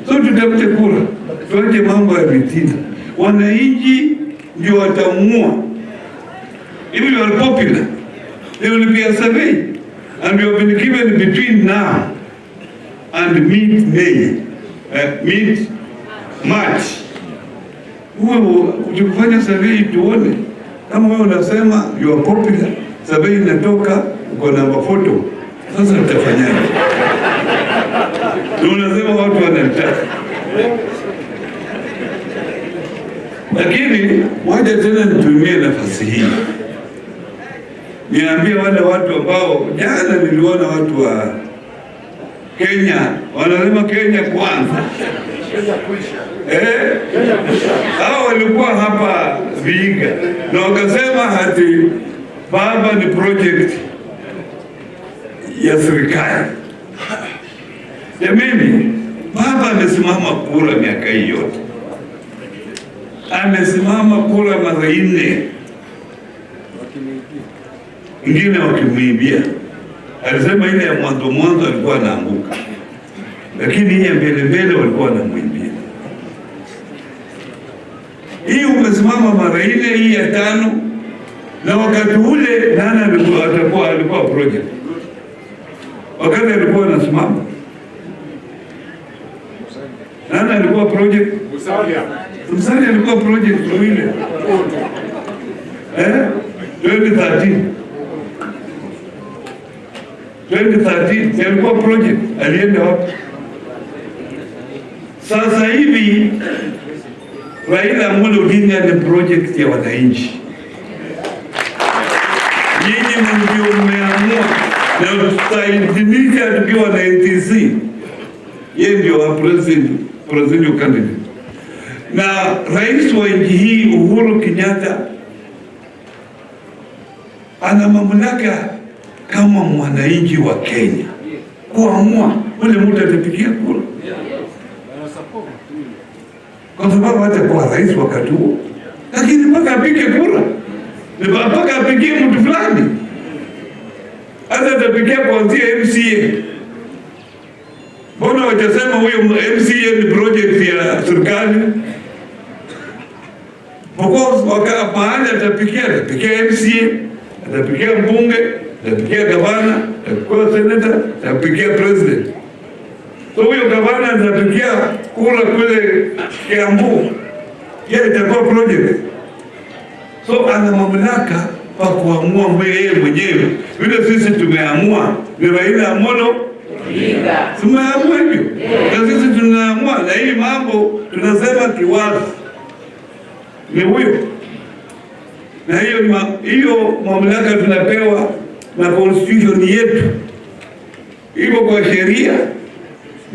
So tutafute kura. Tuache mambo ya vitina. Wananchi ndio wataamua. If you are popular, there will be a survey. And you have been given between now and mid-March. Ukifanya survey tuone. Kama wewe unasema you are popular, survey inatoka uko namba photo. Sasa utafanyaje? Unasema watu wanataka. Lakini waje tena nitumie nafasi hii. Niambie wale watu ambao jana niliona watu wa Kenya wanasema Kenya kwanza. Hao walikuwa hapa Vihiga na wakasema hati baba ni project ya serikali. Jamani, baba amesimama kura miaka hii yote, amesimama kura mara 4, ingine wakimwibia. Alisema ile ya mwanzo alikuwa anaanguka, lakini hii ya mbele walikuwa wanamwibia. Hii umesimama mara 4, hii ya 5, na wakati ule nani alikuwa project? Wakati alikuwa anasimama nani alikuwa project? Musalia alikuwa project ile 2013 alikuwa project. Alienda wapi? Sasa hivi Raila Amolo Odinga ni project ya wananchi. Nyinyi ndio mmeamua na tutaidhinisha tukiwa na NTC. Yeye ndio wa president candidate. Na rais wa nchi hii Uhuru Kenyatta ana mamlaka kama mwananchi wa Kenya kuamua ule mtu atapigia kura, kwa sababu hata kwa rais wakati huo, lakini mpaka apige kura, mpaka apigie mtu fulani, hata atapigia kuanzia MCA. Mbona wajasema huyo MCA ni project ya serikali? Because mahali atapigia MCA, atapigia mbunge, atapigia gavana, atapigia senator, atapigia president. So huyo gavana atapigia kura kule Kiambu, yeye itakuwa project. So ana mamlaka pa kuamua yeye mwenyewe. Vile sisi tumeamua ni Raila Amolo Odinga. Tumeamua hivyo. Na sisi tunaamua, na hii mambo tunasema kiwazi ni huyo. Na hiyo mamlaka tunapewa na constitution yetu. Hivyo kwa sheria,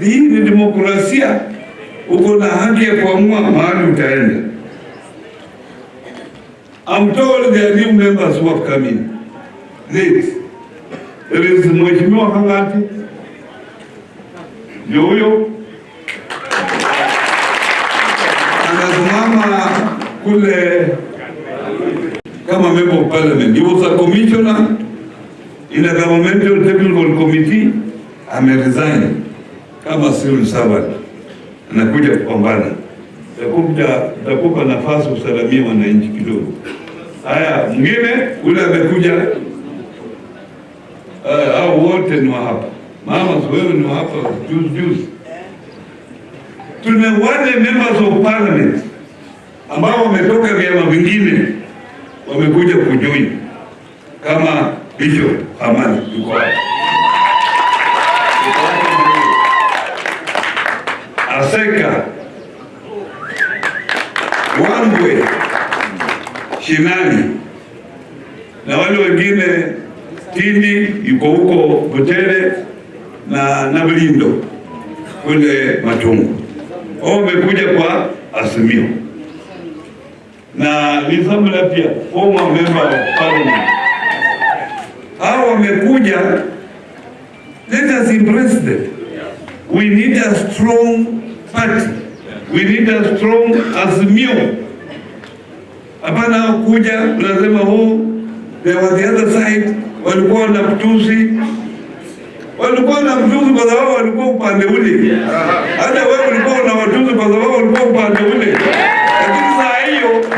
hii ni demokrasia, uko na haki ya kuamua mahali utaenda. I'm told there are new members who have come in. There is Mheshimiwa Hangati, ndio huyo anasimama kule kama member of parliament. He was a commissioner in a governmental technical committee. Ameresign kama civil servant, anakuja kupambana. Takupa nafasi usalamie wananchi kidogo. Haya, mwingine ule amekuja, au wote ni wa hapa. Mama wewe ni wa hapa juzi. Tuna wale members of parliament ambao wametoka vyama vingine wamekuja kujoin, kama Bishop Amani yuko hapa, Aseka Wangwe Shinani na wale wengine, Tindi yuko huko Butere na Nabilindo kule Matungu. Wamekuja kwa Azimio na Lisambula pia former member of parliament. Hao wamekuja, let us embrace them. We need a strong party. We need a strong Azimio. Hapana kuja unasema they were the other side, walikuwa na mtusi. Walikuwa na mtusi kwa sababu walikuwa upande ule. Hata wewe ulikuwa na matusi kwa sababu walikuwa upande ule. Lakini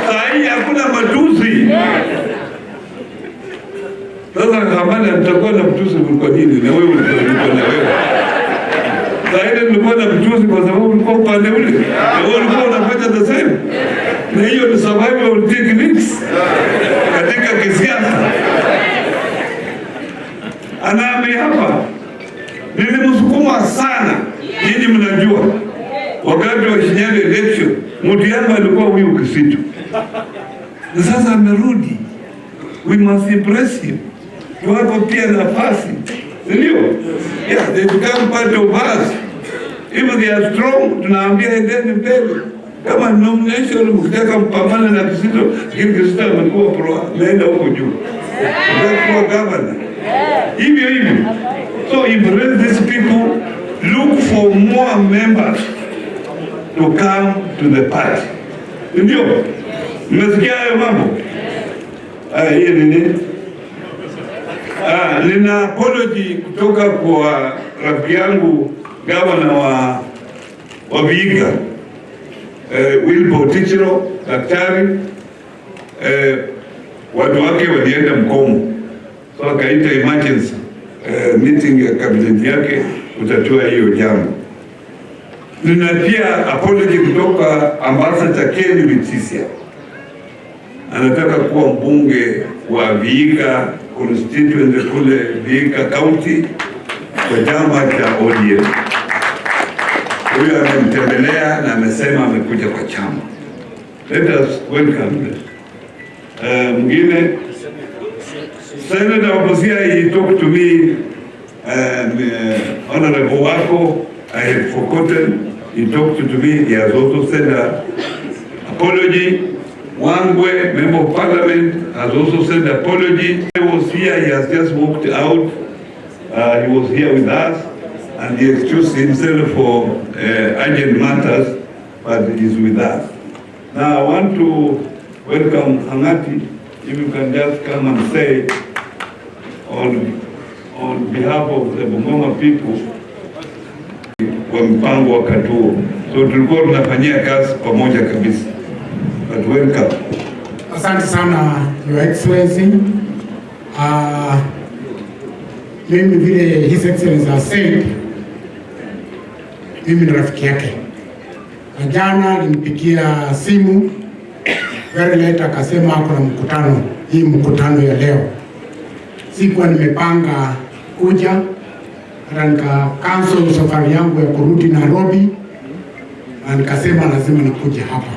saa hii hakuna matusi. Sasa kama nitakuwa na mtusi kwa nini na wewe ulikuwa na wewe? Saa hii nilikuwa na mtusi kwa sababu ulikuwa upande ule. Na wewe ulikuwa unafanya the same. Na hiyo ni survival techniques katika kisiasa. Anaambia hapa, nilimsukuma sana, nyinyi mnajua, wakati wa Shinyanga election, mtu yangu alikuwa huyu Kisitu. Na sasa amerudi. We must impress him. Tuwapo pia nafasi. Ndio? Yeah, they become part of us. If they are strong, tunaambia endeni mbele. Kama nomination mkitaka mpambana na Kisitu, Kisitu amekuwa pro, naenda huko juu. Kwa governor. Hivyo. So embrace these people look for more members to come to the party. Ndio? Mmesikia hayo mambo? Hii nini? Nina apology kutoka kwa rafiki yangu gavana wa Vihiga, Wilbur Tichiro, daktari. Watu wake walienda mkomo, so akaita emergency meeting ya cabinet yake kutatua hiyo jambo. Nina pia apology kutoka Ambassador Ken Vitisia, anataka kuwa mbunge wa Vihiga constituency kule Vihiga County kwa chama cha ODM. Huyo amemtembelea na amesema amekuja kwa chama. Let us welcome them. Mwingine, Senator Wabusia, he talked to me, Honorable Wako, I had forgotten, he talked to me, he has also sent an apology. Wangwe, Member of Parliament, has also sent an apology. He was here, he has just walked out. He was here with us, and he excused himself for urgent matters, but he is with us. Now I want to welcome Hangati, if you can just come and say on behalf of the Bungoma people wa mpango wakati huo. So tulikuwa tunafanyia kazi pamoja kabisa. But welcome. Asante sana, Your Excellency. Mimi vile His Excellency has said, mimi ni rafiki yake. Na jana nilimpigia simu very late, akasema kuna mkutano, hii mkutano ya leo. Sikuwa nimepanga kuja, hata nika cancel safari yangu ya kurudi Nairobi, na nikasema lazima nikuje hapa.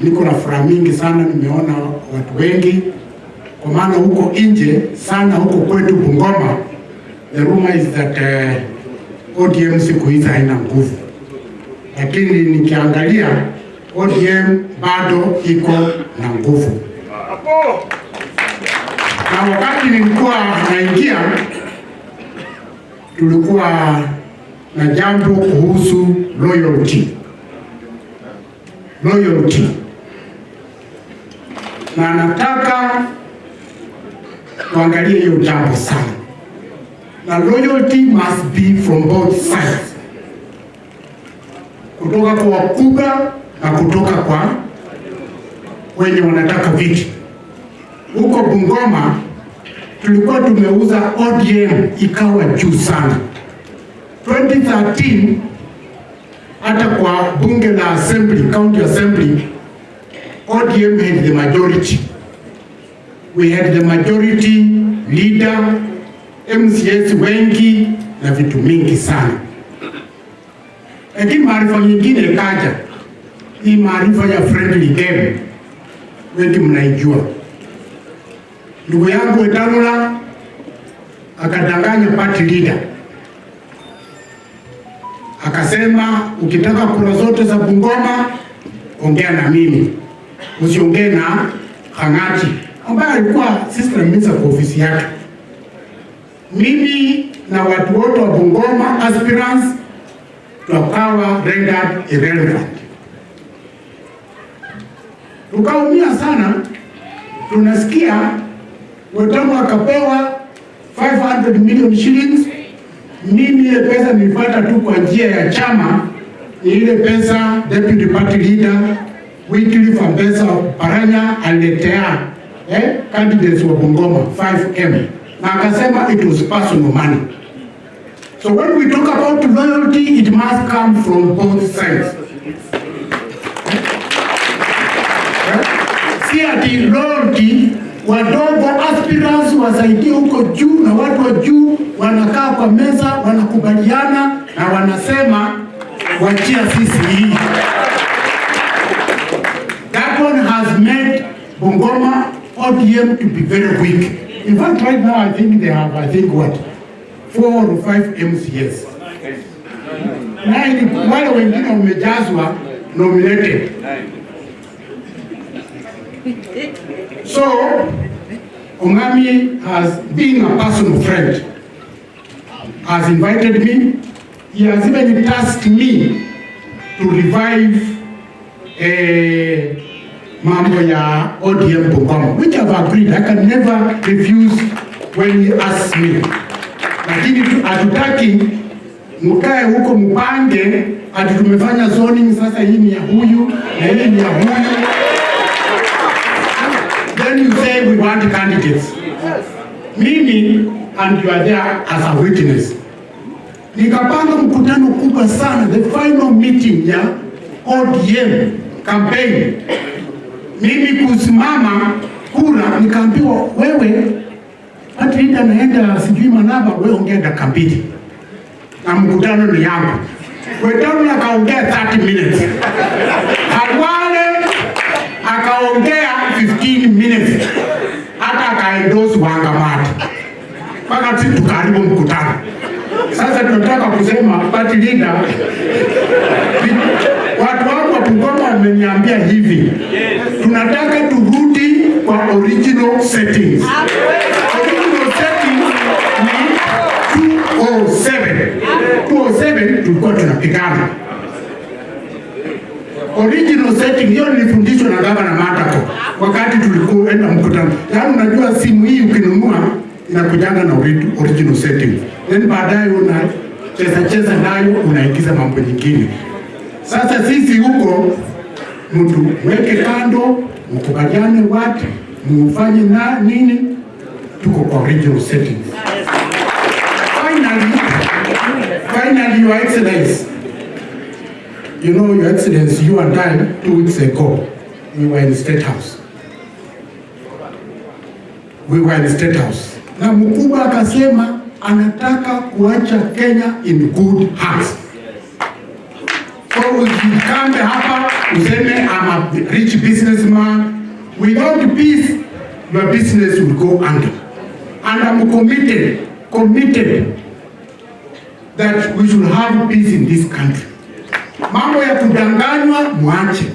Niko na furaha mingi sana, nimeona watu wengi, kwa maana huko nje sana, huko kwetu Bungoma, the rumor is that ODM siku hizi haina nguvu, lakini nikiangalia ODM bado iko na nguvu. Na wakati nilikuwa naingia, tulikuwa na jambo kuhusu loyalty, na nataka tuangalie hiyo jambo sana. Na loyalty must be from both sides, kutoka kwa wakubwa na kutoka kwa wenye wanataka viti. Huko Bungoma tulikuwa tumeuza ODM ikawa juu sana. 2013 hata kwa bunge la assembly, county assembly, ODM had the majority. We had the majority leader, MCS wengi na vitu mingi sana. Lakini maarifa nyingine kaja, hii maarifa ya friendly game, wengi mnaijua. Ndugu yangu Wetangula akadanganya party leader, akasema ukitaka kura zote za Bungoma ongea na mimi, usiongee na Hangati ambaye alikuwa sister minister kwa ofisi yake. Mimi na watu wote wa Bungoma aspirants tukawa rendered irrelevant. Tukaumia sana, tunasikia Wetangula akapewa 500 million shillings. Mimi ile pesa nilipata tu kwa njia ya chama, ile pesa deputy party leader Wycliffe Ambesa Paranya aliletea candidates wa Bungoma 5M, na akasema it was personal money. So when we talk about loyalty, it must come from both sides. Si ati loyalty wadogo aspirants wasaidie huko juu, na watu wa juu wanakaa kwa meza wanakubaliana na wanasema wachia sisi hii. That one has made Bungoma ODM to be very weak. In fact, right now I think they have, 4 or 5 MCS. Na wale wengine wamejazwa nominated. So, Ongami, has being a personal friend, has invited me he has even tasked me to revive mambo ya ODM Bungoma, which I've agreed. I can never refuse when he asks me. Lakini hatutaki mkae huko mpange ati tumefanya zoning, sasa hii ni ya huyu na hii ni ya huyu. Then you say we want candidates. Mimi, and you are there as a witness, nikapanga mkutano kubwa sana, the final meeting ya ODM campaign. Mimi kusimama kura, nikaambiwa wewe hata ita naenda sijui Manaba, wewe ongea dakika 2 na mkutano ni yangu. Wetano akaongea 30 minutes, Halwale akaongea 15 minutes, hata akaendorse Wangamati mpaka sisi tukaribu mkutano. Sasa tunataka kusema party leader, watu wangu wa Bungoma wameniambia hivi, tunataka turudi kwa original settings. Original settings ni 207 tulikuwa tunapigana. Original setting hiyo nilifundishwa na Gavana Matako wakati tulikuenda mkutano. Yaani unajua simu hii ukinunua inakujanga na original setting. Then baadaye unacheza nayo unaingiza mambo nyingine. Sasa sisi huko mtu mweke kando, mkubaliane watu, mufanye na nini, tuko kwa original settings. Finally, Your Excellency, you know, Your Excellency, you and I, 2 weeks ago, we were in State House. Na mkubwa akasema anataka kuacha Kenya in good hands. So usikambe hapa useme I'm a rich businessman. Without peace, your business will go under. And I'm committed that we should have peace in this country. Mambo ya kudanganywa muache.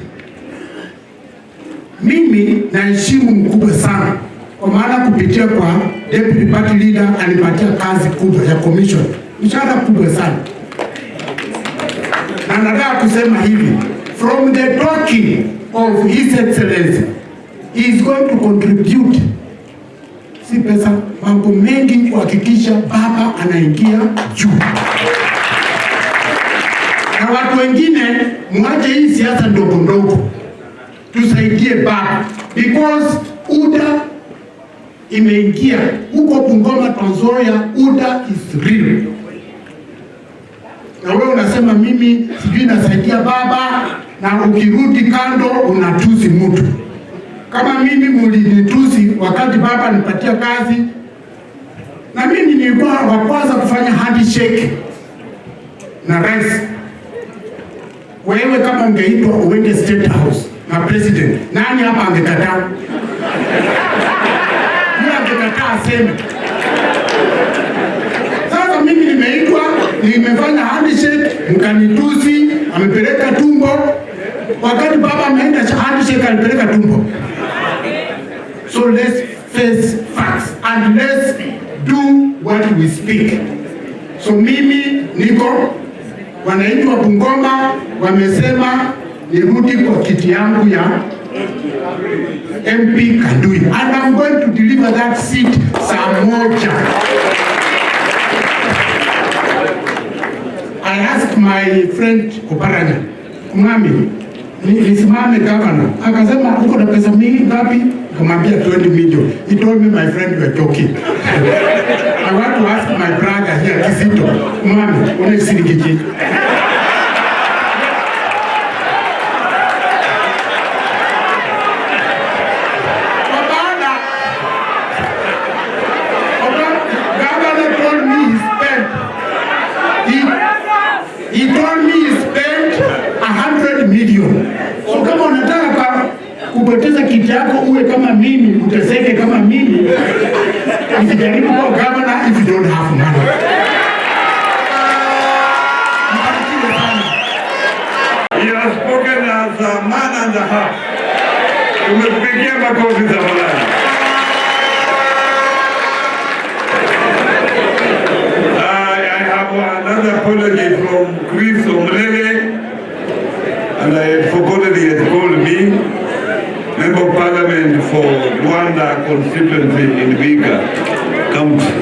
Mimi naheshimu mkubwa sana, kwa maana kupitia kwa deputy party leader alipatia kazi kubwa ya commission, mshahara kubwa sana. Na nataka kusema hivi, from the talking of His Excellency, he is going to contribute, si pesa, mambo mengi kuhakikisha baba anaingia juu. Na watu wengine mwache hii siasa ndogo ndogo, tusaidie baba, because UDA imeingia huko Bungoma, Trans Nzoia. UDA is real. Na wewe unasema mimi sijui nasaidia baba, na ukirudi kando unatusi mtu. Kama mimi mlinitusi wakati baba nipatia kazi, na mimi nilikuwa wa kwanza kufanya handshake na rais. Wewe kama ungeitwa uende State House na president, nani hapa angekataa? Yule angekataa aseme. Sasa mimi nimeitwa, nimefanya handshake, mkanitusi, amepeleka tumbo. Wakati baba ameenda handshake alipeleka tumbo. So let's face facts and let's do what we speak. So mimi niko, wananchi wa Bungoma wamesema nirudi kwa kiti yangu ya MP Kandui, and I'm going to deliver that seat saa moja. I asked my friend Oparanya, mami, nisimame governor. Akasema uko na pesa mingi ngapi? Kumwambia 20 million. He told me, my friend, you are joking. I want to ask my brother here, Kizito, mami, unaisilikiji. He told me he spent 100 million. So kama unataka kupoteza kiti yako uwe kama mimi, uteseke kama mimi, usijaribu kuwa governor if you don't have money. He has spoken as a man and a half. Tumepigia makofi za malaya. I have another apology from Member of Parliament for Rwanda constituency in Vihiga County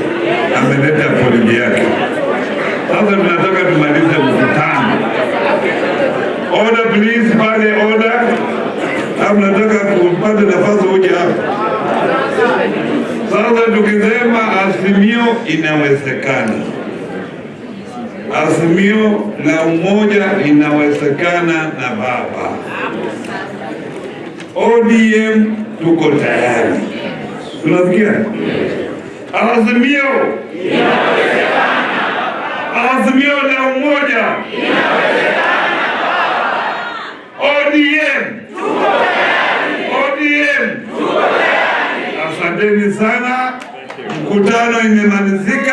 ameleta apology yake. Sasa tunataka tumalize mkutano. Order please, pale order. Nataka kupata nafasi hoja hapa. Sasa tukisema Azimio inawezekana. Azimio la umoja inawezekana na baba. ODM tuko tayari. Tunasikia? Azimio inawezekana. Azimio la umoja inawezekana. ODM tuko tayari. ODM tuko tayari. Asanteni sana. Mkutano imemalizika.